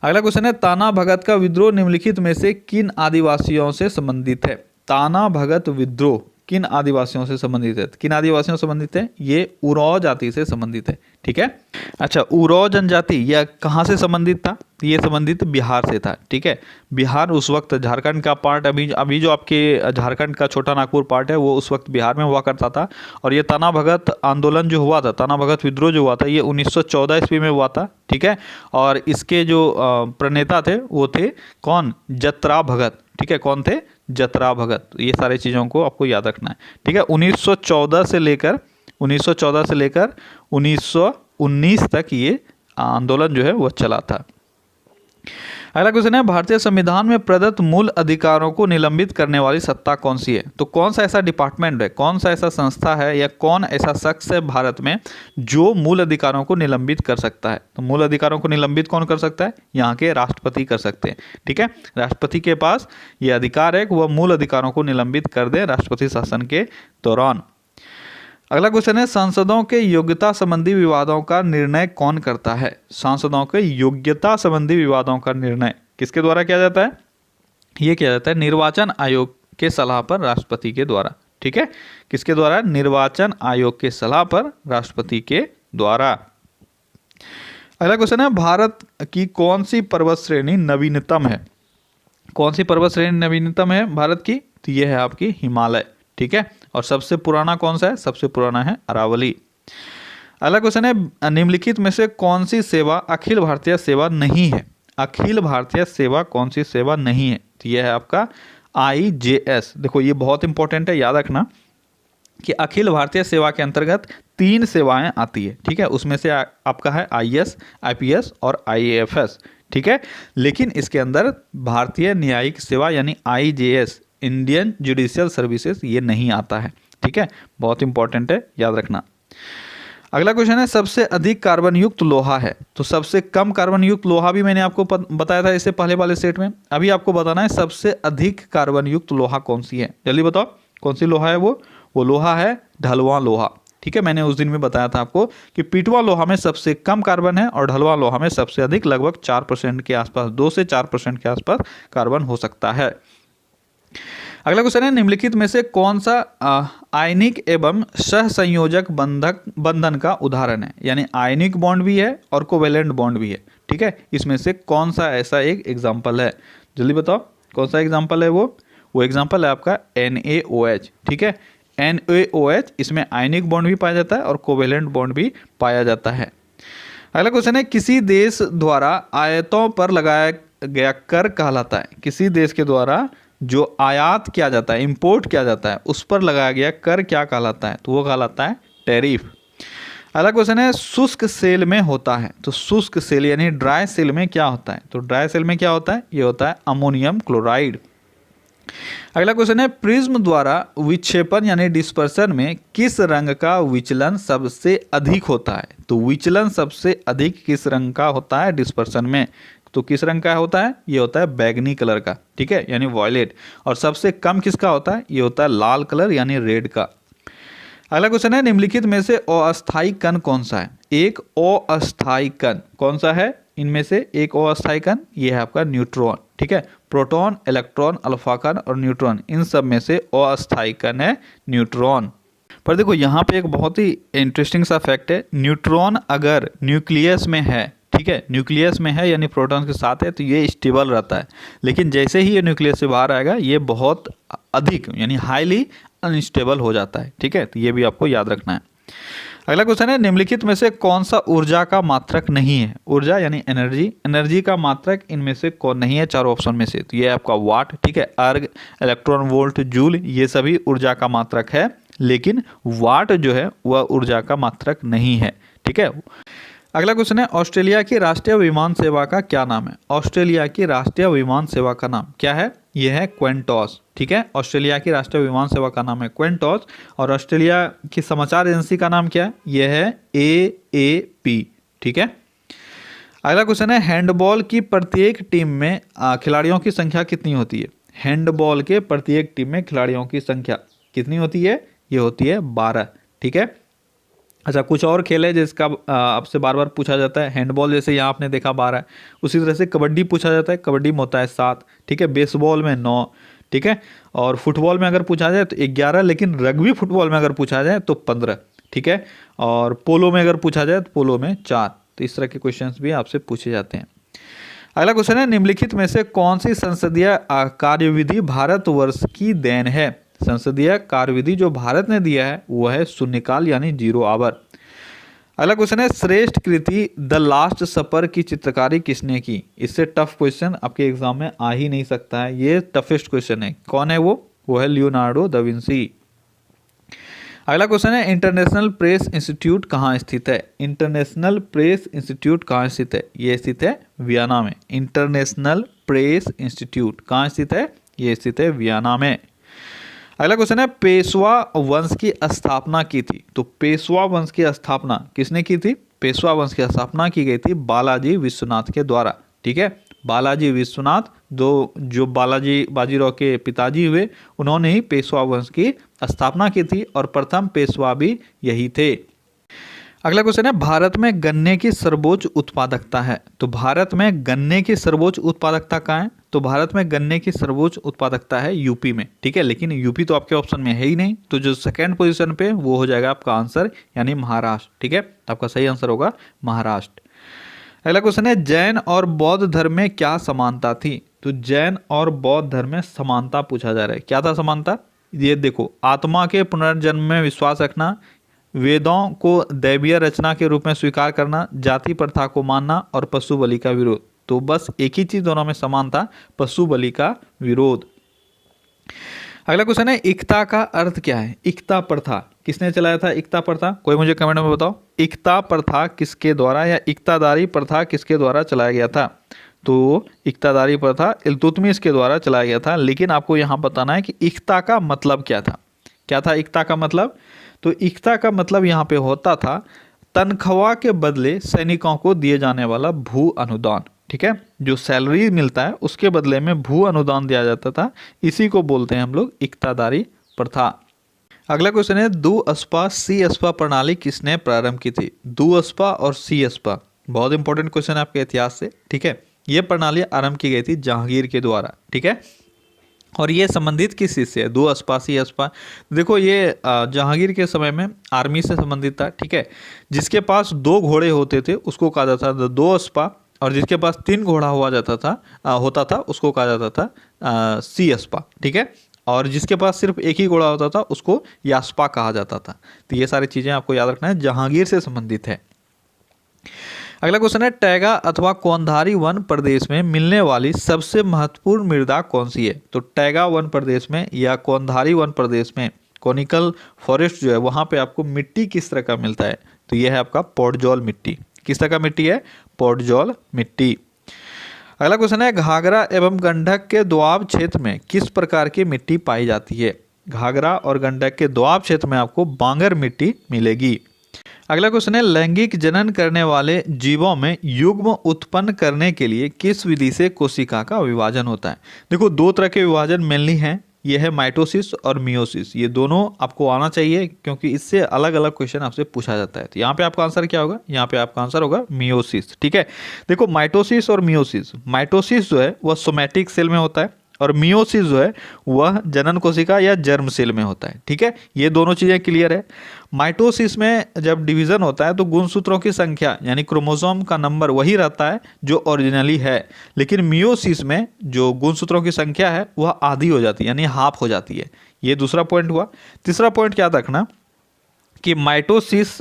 अगला क्वेश्चन है, ताना भगत का विद्रोह निम्नलिखित में से किन आदिवासियों से संबंधित है? ताना भगत विद्रोह किन आदिवासियों से संबंधित है? किन आदिवासियों से संबंधित है? ये उरांव जाति से संबंधित है। ठीक है, अच्छा, उरांव जनजाति यह कहाँ से संबंधित था? ये संबंधित बिहार से था। ठीक है, बिहार उस वक्त झारखंड का पार्ट, अभी जो आपके झारखंड का छोटा नागपुर पार्ट है, वो उस वक्त बिहार में हुआ करता था। और ये ताना भगत आंदोलन जो हुआ था, ताना भगत विद्रोह जो हुआ था, ये 1914 ईस्वी में हुआ था। ठीक है, और इसके जो प्रणेता थे वो थे कौन? जतरा भगत। ठीक है, कौन थे? जतरा भगत। ये सारी चीज़ों को आपको याद रखना है। ठीक है, 1914 से लेकर 1919 तक ये आंदोलन जो है वो चला था। अगला क्वेश्चन है, भारतीय संविधान में प्रदत्त मूल अधिकारों को निलंबित करने वाली सत्ता कौन सी है? तो कौन सा ऐसा डिपार्टमेंट है, कौन सा ऐसा संस्था है, या कौन ऐसा शख्स है भारत में जो मूल अधिकारों को निलंबित कर सकता है? तो मूल अधिकारों को निलंबित कौन कर सकता है? यहाँ के राष्ट्रपति कर सकते हैं। ठीक है, राष्ट्रपति के पास ये अधिकार है कि वह मूल अधिकारों को निलंबित कर दे राष्ट्रपति शासन के दौरान। अगला क्वेश्चन है, सांसदों के योग्यता संबंधी विवादों का निर्णय कौन करता है? सांसदों के योग्यता संबंधी विवादों का निर्णय किसके द्वारा किया जाता है? ये किया जाता है निर्वाचन आयोग के सलाह पर राष्ट्रपति के द्वारा। ठीक है, किसके द्वारा? निर्वाचन आयोग के सलाह पर राष्ट्रपति के द्वारा। अगला क्वेश्चन है, भारत की कौन सी पर्वत श्रेणी नवीनतम है? कौन सी पर्वत श्रेणी नवीनतम है भारत की? तो ये है आपकी हिमालय। ठीक है, और सबसे पुराना कौन सा है? सबसे पुराना है अरावली। अगला क्वेश्चन है, निम्नलिखित में से कौन सी सेवा अखिल भारतीय सेवा नहीं है? अखिल भारतीय सेवा कौन सी सेवा नहीं है? तो यह है आपका IJS। देखो ये बहुत इंपॉर्टेंट है, याद रखना कि अखिल भारतीय सेवा के अंतर्गत 3 सेवाएं आती है। ठीक है, उसमें से आपका है IS, IPS और IAFS। ठीक है, लेकिन इसके अंदर भारतीय न्यायिक सेवा यानी IJS, इंडियन जुडिशियल सर्विसेज, ये नहीं आता है। ठीक है, बहुत इंपॉर्टेंट है, याद रखना। अगला क्वेश्चन है, सबसे अधिक कार्बन युक्त लोहा है? तो सबसे कम कार्बन युक्त लोहा भी मैंने आपको बताया था इससे पहले वाले सेट में। अभी आपको बताना है सबसे अधिक कार्बन युक्त लोहा कौन सी है। जल्दी बताओ कौन सी लोहा है वो लोहा है ढलवां लोहा। ठीक है, मैंने उस दिन में बताया था आपको कि पीटवा लोहा में सबसे कम कार्बन है और ढलवां लोहा में सबसे अधिक, लगभग 4% के आसपास, 2 से 4% के आसपास कार्बन हो सकता है। अगला क्वेश्चन है, निम्नलिखित में से कौन सा आयनिक एवं सहसंयोजक बंधन का उदाहरण है? यानी आयनिक बॉन्ड भी है और कोवेलेंट बॉन्ड भी है। ठीक है, इसमें से कौन सा ऐसा एक एग्जाम्पल है? जल्दी बताओ कौन सा एग्जाम्पल है वो एग्जाम्पल है आपका NaOH। ठीक है, NaOH, इसमें आयनिक बॉन्ड भी पाया जाता है और कोवेलेंट बॉन्ड भी पाया जाता है। अगला क्वेश्चन है, किसी देश द्वारा आयातों पर लगाया गया कर कहलाता है? किसी देश के द्वारा जो आयात किया जाता है, इंपोर्ट किया जाता है, उस पर लगाया गया कर क्या कहलाता है? तो वो कहलाता है टैरिफ। अगला क्वेश्चन है, शुष्क सेल में होता है? तो शुष्क सेल यानी ड्राई सेल में क्या होता है? तो ड्राई सेल में क्या होता है? ये होता है अमोनियम क्लोराइड। अगला क्वेश्चन है, प्रिज्म द्वारा विक्षेपण यानी डिस्पर्सन में किस रंग का विचलन सबसे अधिक होता है? तो विचलन सबसे अधिक किस रंग का होता है डिस्पर्सन में? तो किस रंग का होता है? ये होता है बैगनी कलर का। ठीक है, यानी वॉयलेट। और सबसे कम किसका होता है? ये होता है लाल कलर यानी रेड का। अगला क्वेश्चन है, निम्नलिखित में से अस्थायी कण कौन सा है? एक अस्थायी कण कौन सा है? इनमें से एक अस्थायी कण ये है आपका न्यूट्रॉन। ठीक है, प्रोटॉन, इलेक्ट्रॉन, अल्फा कण और न्यूट्रॉन, इन सब में से अस्थायी कण है न्यूट्रॉन। पर देखो यहाँ पे एक बहुत ही इंटरेस्टिंग सा फैक्ट है, न्यूट्रॉन अगर न्यूक्लियस में है, ठीक है, न्यूक्लियस में है यानी प्रोटॉन के साथ है, तो ये स्टेबल रहता है। लेकिन जैसे ही ये न्यूक्लियस से बाहर आएगा, ये बहुत अधिक यानी हाईली अनस्टेबल हो जाता है। ठीक है, तो ये भी आपको याद रखना है। अगला क्वेश्चन है, निम्नलिखित में से कौन सा ऊर्जा का मात्रक नहीं है? ऊर्जा यानी एनर्जी का मात्रक इनमें से कौन नहीं है? 4 ऑप्शन में से। तो ये आपका वाट, ठीक है, अर्ग, इलेक्ट्रॉन वोल्ट, जूल, ये सभी ऊर्जा का मात्रक है, लेकिन वाट जो है वह ऊर्जा का मात्रक नहीं है। ठीक है। अगला क्वेश्चन है, ऑस्ट्रेलिया की राष्ट्रीय विमान सेवा का क्या नाम है? ऑस्ट्रेलिया की राष्ट्रीय विमान सेवा का नाम क्या है? यह है क्वेंटॉस। ठीक है, ऑस्ट्रेलिया की राष्ट्रीय विमान सेवा का नाम है क्वेंटॉस। और ऑस्ट्रेलिया की समाचार एजेंसी का नाम क्या है? यह है AAP। ठीक है। अगला क्वेश्चन है, हैंडबॉल की प्रत्येक टीम में खिलाड़ियों की संख्या कितनी होती है? हैंडबॉल के प्रत्येक टीम में खिलाड़ियों की संख्या कितनी होती है? ये होती है 12। ठीक है। अच्छा, कुछ और खेल है जिसका आपसे बार बार पूछा जाता है। हैंडबॉल जैसे यहाँ आपने देखा 12 है, उसी तरह से कबड्डी पूछा जाता है, कबड्डी में होता है 7। ठीक है, बेसबॉल में 9। ठीक है, और फुटबॉल में अगर पूछा जाए तो 11, लेकिन रग्बी फुटबॉल में अगर पूछा जाए तो 15। ठीक है, और पोलो में अगर पूछा जाए तो पोलो में 4। तो इस तरह के क्वेश्चंस भी आपसे पूछे जाते हैं। अगला क्वेश्चन है, निम्नलिखित में से कौन सी संसदीय कार्यविधि भारतवर्ष की देन है? संसदीय कार्यविधि जो भारत ने दिया है वह है शून्यकाल यानी 0 आवर। अगला क्वेश्चन है, श्रेष्ठ कृति द लास्ट सपर की चित्रकारी किसने की? इससे टफ क्वेश्चन आपके एग्जाम में आ ही नहीं सकता है, ये टफेस्ट क्वेश्चन है। कौन है वो है लियोनार्डो दा विंसी। अगला क्वेश्चन है, इंटरनेशनल प्रेस इंस्टीट्यूट कहाँ स्थित है? इंटरनेशनल प्रेस इंस्टीट्यूट कहाँ स्थित है? ये स्थित है वियना में। इंटरनेशनल प्रेस इंस्टीट्यूट कहाँ स्थित है? ये स्थित है वियना में। अगला क्वेश्चन है, पेशवा वंश की स्थापना की थी? तो पेशवा वंश की स्थापना किसने की थी? पेशवा वंश की स्थापना की गई थी बालाजी विश्वनाथ के द्वारा। ठीक है, बालाजी विश्वनाथ जो बालाजी बाजीराव के पिताजी हुए, उन्होंने ही पेशवा वंश की स्थापना की थी और प्रथम पेशवा भी यही थे। अगला क्वेश्चन है, भारत में गन्ने की सर्वोच्च उत्पादकता है। तो भारत में गन्ने की सर्वोच्च उत्पादकता कहाँ है? तो भारत में गन्ने की सर्वोच्च उत्पादकता है यूपी में, ठीक है। लेकिन यूपी तो आपके ऑप्शन में है ही नहीं, तो जो सेकंड पोजीशन पे वो हो जाएगा आपका आंसर, यानी महाराष्ट्र, ठीक है। आपका सही आंसर होगा महाराष्ट्र। अगला क्वेश्चन है, जैन और बौद्ध धर्म में क्या समानता थी? तो जैन और बौद्ध धर्म में समानता पूछा जा रहा है। क्या था समानता? ये देखो, आत्मा के पुनर्जन्म में विश्वास रखना, वेदों को दैवीय रचना के रूप में स्वीकार करना, जाति प्रथा को मानना और पशु बलि का विरोध। तो बस एक ही चीज दोनों में समान था, पशु बलि का विरोध। अगला क्वेश्चन है, एकता का अर्थ क्या है? एकता प्रथा किसने चलाया था? एकता प्रथा कोई मुझे कमेंट में बताओ। एकता प्रथा किसके द्वारा या एकतादारी प्रथा किसके द्वारा चलाया गया था? तो एकतादारी प्रथा इल्तुतमिश के द्वारा चलाया गया था। लेकिन आपको यहाँ बताना है कि एकता का मतलब क्या था। क्या था एकता का मतलब? तो एकता का मतलब यहाँ पे होता था तनख्वाह के बदले सैनिकों को दिए जाने वाला भू अनुदान, ठीक है। जो सैलरी मिलता है उसके बदले में भू अनुदान दिया जाता था, इसी को बोलते हैं हम लोग एकतादारी प्रथा। अगला क्वेश्चन है, दुअस्पा सी-अस्पा प्रणाली किसने प्रारंभ की थी? दुअस्पा और सी-अस्पा बहुत इंपॉर्टेंट क्वेश्चन है आपके इतिहास से, ठीक है। ये प्रणाली आरंभ की गई थी जहांगीर के द्वारा, ठीक है। और ये संबंधित किस चीज़ से है? दुअस्पा सी-अस्पा, देखो ये जहांगीर के समय में आर्मी से संबंधित था, ठीक है। जिसके पास 2 घोड़े होते थे उसको कहा जाता था दुअस्पा, और जिसके पास 3 घोड़ा होता था उसको कहा जाता था सी-अस्पा, ठीक है। और जिसके पास सिर्फ एक ही घोड़ा होता था उसको यास्पा कहा जाता था। तो ये सारी चीज़ें आपको याद रखना है, जहांगीर से संबंधित है। अगला क्वेश्चन है, टैगा अथवा कौंधारी वन प्रदेश में मिलने वाली सबसे महत्वपूर्ण मृदा कौन सी है? तो टैगा वन प्रदेश में या कौंधारी वन प्रदेश में कोनिकल फॉरेस्ट जो है वहाँ पे आपको मिट्टी किस तरह का मिलता है? तो यह है आपका पॉडजॉल मिट्टी। किस तरह का मिट्टी है? पॉडजॉल मिट्टी। अगला क्वेश्चन है, घाघरा एवं गंडक के दोआब क्षेत्र में किस प्रकार की मिट्टी पाई जाती है? घाघरा और गंडक के दोआब क्षेत्र में आपको बांगर मिट्टी मिलेगी। अगला क्वेश्चन है, लैंगिक जनन करने वाले जीवों में युग्म उत्पन्न करने के लिए किस विधि से कोशिका का विभाजन होता है? देखो 2 तरह के विभाजन मेनली हैं, ये है माइटोसिस और मियोसिस। ये दोनों आपको आना चाहिए क्योंकि इससे अलग अलग क्वेश्चन आपसे पूछा जाता है। तो यहाँ पे आपका आंसर क्या होगा? यहाँ पे आपका आंसर होगा मियोसिस, ठीक है। देखो माइटोसिस और मियोसिस, माइटोसिस जो है वह सोमैटिक सेल में होता है और मियोसिस जो है वह जनन कोशिका या जर्म सेल में होता है, ठीक है। ये दोनों चीज़ें क्लियर है। माइटोसिस में जब डिवीजन होता है तो गुणसूत्रों की संख्या यानी क्रोमोसोम का नंबर वही रहता है जो ओरिजिनली है, लेकिन मियोसिस में जो गुणसूत्रों की संख्या है वह आधी हो जाती है यानी हाफ हो जाती है। ये दूसरा पॉइंट हुआ। तीसरा पॉइंट याद रखना कि माइटोसिस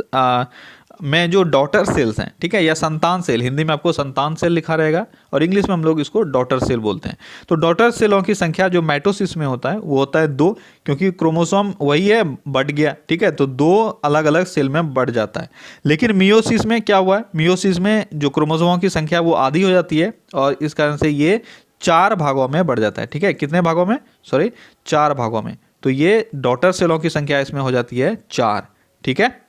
में जो डॉटर सेल्स हैं, ठीक है, या संतान सेल, हिंदी में आपको संतान सेल लिखा रहेगा और इंग्लिश में हम लोग इसको डॉटर सेल बोलते हैं। तो डॉटर सेलों की संख्या जो माइटोसिस में होता है वो होता है 2, क्योंकि क्रोमोसोम वही है, बढ़ गया, ठीक है, तो 2 अलग अलग सेल में बढ़ जाता है। लेकिन मियोसिस में क्या हुआ है? मियोसिस में जो क्रोमोसोमों की संख्या वो आधी हो जाती है और इस कारण से ये 4 भागों में बढ़ जाता है, ठीक है। कितने भागों में? 4 भागों में। तो ये डॉटर सेलों की संख्या इसमें हो जाती है 4, ठीक है।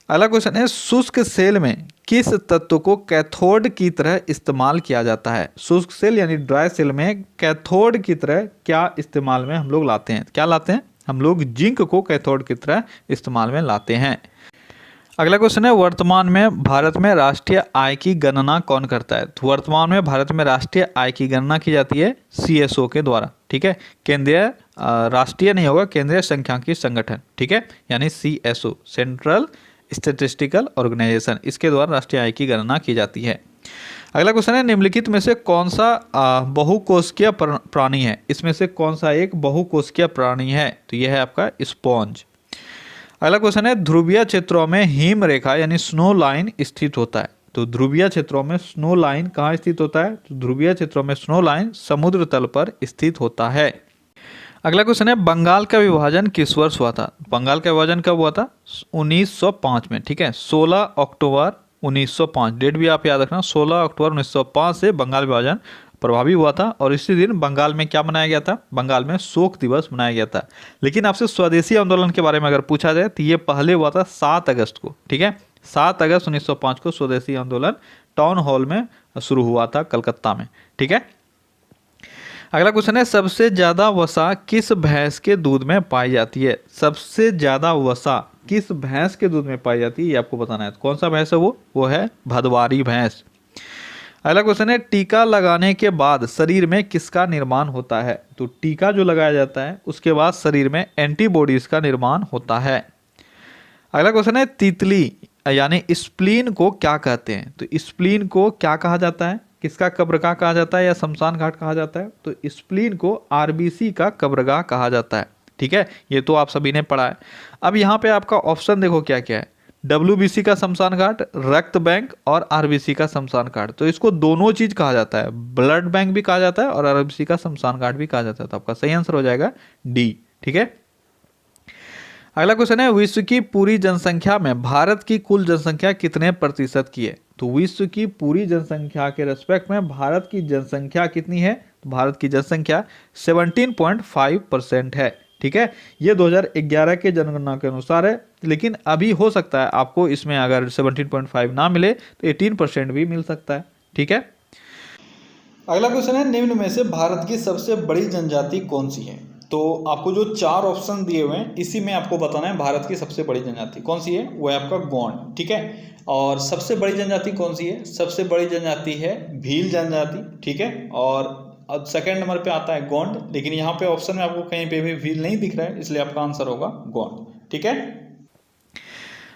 अगला क्वेश्चन है, शुष्क सेल में किस तत्व को कैथोड की तरह इस्तेमाल किया जाता है? शुष्क सेल यानी ड्राई सेल में कैथोड की तरह क्या इस्तेमाल में हम लोग लाते हैं? क्या लाते हैं? हम लोग जिंक को कैथोड की तरह इस्तेमाल में लाते हैं। अगला क्वेश्चन है, वर्तमान में भारत में राष्ट्रीय आय की गणना कौन करता है? तो वर्तमान में भारत में राष्ट्रीय आय की गणना की जाती है CSO के द्वारा, ठीक है। केंद्रीय राष्ट्रीय नहीं होगा, केंद्रीय सांख्यिकी संगठन, ठीक है, यानी CSO, सेंट्रल स्टैटिस्टिकल ऑर्गेनाइजेशन, इसके द्वारा राष्ट्रीय आय की गणना की जाती है। अगला क्वेश्चन है, निम्नलिखित में से कौन सा बहुकोशिकीय प्राणी है? इसमें से कौन सा एक बहुकोशिकीय प्राणी है? तो यह है आपका स्पॉन्ज। अगला क्वेश्चन है, ध्रुवीय क्षेत्रों में हिम रेखा यानी स्नो लाइन स्थित होता है। तो ध्रुवीय क्षेत्रों में स्नो लाइन कहाँ स्थित होता है? तो ध्रुवीय क्षेत्रों में स्नो लाइन समुद्र तल पर स्थित होता है। अगला क्वेश्चन है, बंगाल का विभाजन किस वर्ष हुआ था? बंगाल का विभाजन कब हुआ था? 1905 में, ठीक है, 16 अक्टूबर 1905। डेट भी आप याद रखना, 16 अक्टूबर 1905 से बंगाल विभाजन प्रभावी हुआ था और इसी दिन बंगाल में क्या मनाया गया था? बंगाल में शोक दिवस मनाया गया था। लेकिन आपसे स्वदेशी आंदोलन के बारे में अगर पूछा जाए तो ये पहले हुआ था 7 अगस्त को, ठीक है, 7 अगस्त 1905 को स्वदेशी आंदोलन टाउन हॉल में शुरू हुआ था कलकत्ता में, ठीक है। अगला क्वेश्चन है, सबसे ज्यादा वसा किस भैंस के दूध में पाई जाती है? सबसे ज्यादा वसा किस भैंस के दूध में पाई जाती है, ये आपको बताना है। कौन सा भैंस है वो है भदवारी भैंस। अगला क्वेश्चन है, टीका लगाने के बाद शरीर में किसका निर्माण होता है? तो टीका जो लगाया जाता है उसके बाद शरीर में एंटीबॉडीज का निर्माण होता है। अगला क्वेश्चन है, तितली यानी स्प्लीन को क्या कहते हैं? तो स्प्लीन को क्या कहा जाता है? किसका कब्रगाह कहा जाता है या शमशान घाट कहा जाता है? तो स्प्लीन को आरबीसी का कब्रगाह कहा जाता है। ठीक है, ये तो आप सभी ने पढ़ा है। अब यहाँ पे आपका ऑप्शन देखो क्या क्या है, डब्ल्यूबीसी का शमशान घाट, रक्त बैंक और आरबीसी का शमशान घाट। तो इसको दोनों चीज कहा जाता है, ब्लड बैंक भी कहा जाता है और आरबीसी का शमशान घाट भी कहा जाता है। तो आपका सही आंसर हो जाएगा डी। ठीक है, अगला क्वेश्चन है, विश्व की पूरी जनसंख्या में भारत की कुल जनसंख्या कितने प्रतिशत की है? तो विश्व की पूरी जनसंख्या के रेस्पेक्ट में भारत की जनसंख्या कितनी है? तो भारत की जनसंख्या 17.5% है। ठीक है, ये 2011 के जनगणना के अनुसार है, लेकिन अभी हो सकता है आपको इसमें अगर 17.5 ना मिले तो 18% भी मिल सकता है। ठीक है, अगला क्वेश्चन है, निम्न में से भारत की सबसे बड़ी जनजाति कौन सी है? तो आपको जो 4 ऑप्शन दिए हुए हैं इसी में आपको बताना है भारत की सबसे बड़ी जनजाति कौन सी है। वो है आपका गोंड। ठीक है, और सबसे बड़ी जनजाति कौन सी है? सबसे बड़ी जनजाति है भील जनजाति। ठीक है, और अब सेकंड नंबर पे आता है गोंड, लेकिन यहाँ पे ऑप्शन में आपको कहीं पे भी भील नहीं दिख रहा है, इसलिए आपका आंसर होगा गोंड। ठीक है,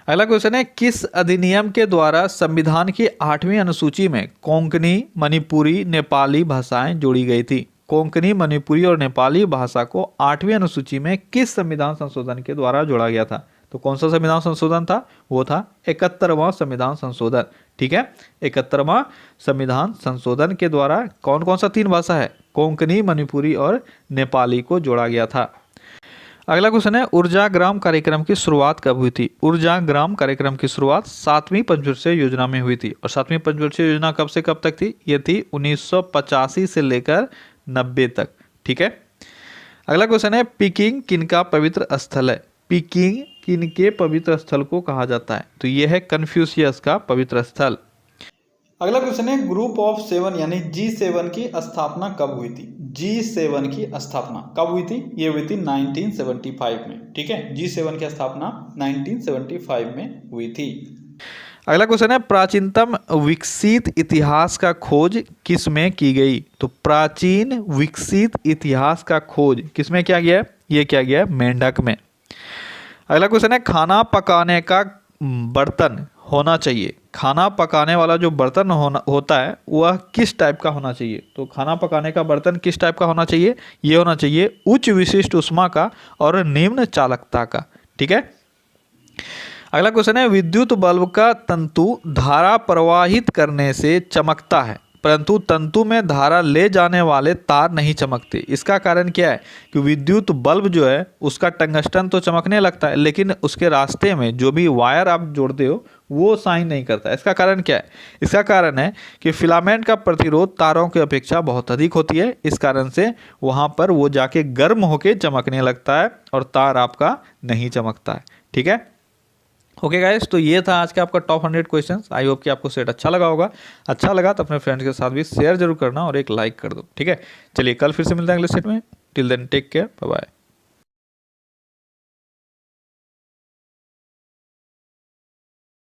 अगला क्वेश्चन है, किस अधिनियम के द्वारा संविधान की 8वीं अनुसूची में कोंकणी, मणिपुरी, नेपाली भाषाएं जोड़ी गई थी? कोंकणी, मणिपुरी और नेपाली भाषा को 8वीं अनुसूची में किस संविधान संशोधन के द्वारा जोड़ा गया था? तो कौन सा संविधान संशोधन था? वो था 71वां संविधान संशोधन। ठीक है, 71वां संविधान संशोधन के द्वारा कौन कौन सा 3 भाषा है, कोंकणी, मणिपुरी और नेपाली को जोड़ा गया था। अगला क्वेश्चन है, ऊर्जा ग्राम कार्यक्रम की शुरुआत कब हुई थी? ऊर्जा ग्राम कार्यक्रम की शुरुआत 7वीं पंचवर्षीय योजना में हुई थी। और 7वीं पंचवर्षीय योजना कब से कब तक थी? ये थी 1985 से लेकर 90 तक। ठीक है, अगला क्वेश्चन है, पिकिंग किनका पवित्र स्थल है? पिकिंग किनके पवित्र स्थल को कहा जाता है? तो ये है कन्फ्यूशियस का पवित्र स्थल। अगला क्वेश्चन है, ग्रुप ऑफ 7 यानी G7 की स्थापना कब हुई थी? G7 की स्थापना कब हुई थी? ये हुई थी 1975 में। ठीक है, G7 की स्थापना 1975 में हुई थी। अगला क्वेश्चन है, प्राचीनतम विकसित इतिहास का खोज किसमें की गई? तो प्राचीन विकसित इतिहास का खोज किसमें किया गया है? ये किया गया है मेंढक में। अगला क्वेश्चन है, खाना पकाने का बर्तन होना चाहिए, खाना पकाने वाला जो बर्तन होता है वह किस टाइप का होना चाहिए? तो खाना पकाने का बर्तन किस टाइप का होना चाहिए? ये होना चाहिए उच्च विशिष्ट ऊष्मा का और निम्न चालकता का। ठीक है, अगला क्वेश्चन है, विद्युत बल्ब का तंतु धारा प्रवाहित करने से चमकता है परंतु तंतु में धारा ले जाने वाले तार नहीं चमकते। इसका कारण क्या है? कि विद्युत बल्ब जो है उसका टंगस्टन तो चमकने लगता है, लेकिन उसके रास्ते में जो भी वायर आप जोड़ते हो वो शाइन नहीं करता। इसका कारण क्या है? इसका कारण है कि फिलामेंट का प्रतिरोध तारों की अपेक्षा बहुत अधिक होती है। इस कारण से वहाँ पर वो जाके गर्म होके चमकने लगता है और तार आपका नहीं चमकता है। ठीक है, ओके गाइस, तो ये था आज का आपका टॉप 100 क्वेश्चंस। आई होप कि आपको सेट अच्छा लगा होगा। अच्छा लगा तो अपने फ्रेंड्स के साथ भी शेयर जरूर करना और एक लाइक कर दो। ठीक है, चलिए कल फिर से मिलते हैं अगले सेट में। Till then take care, bye bye.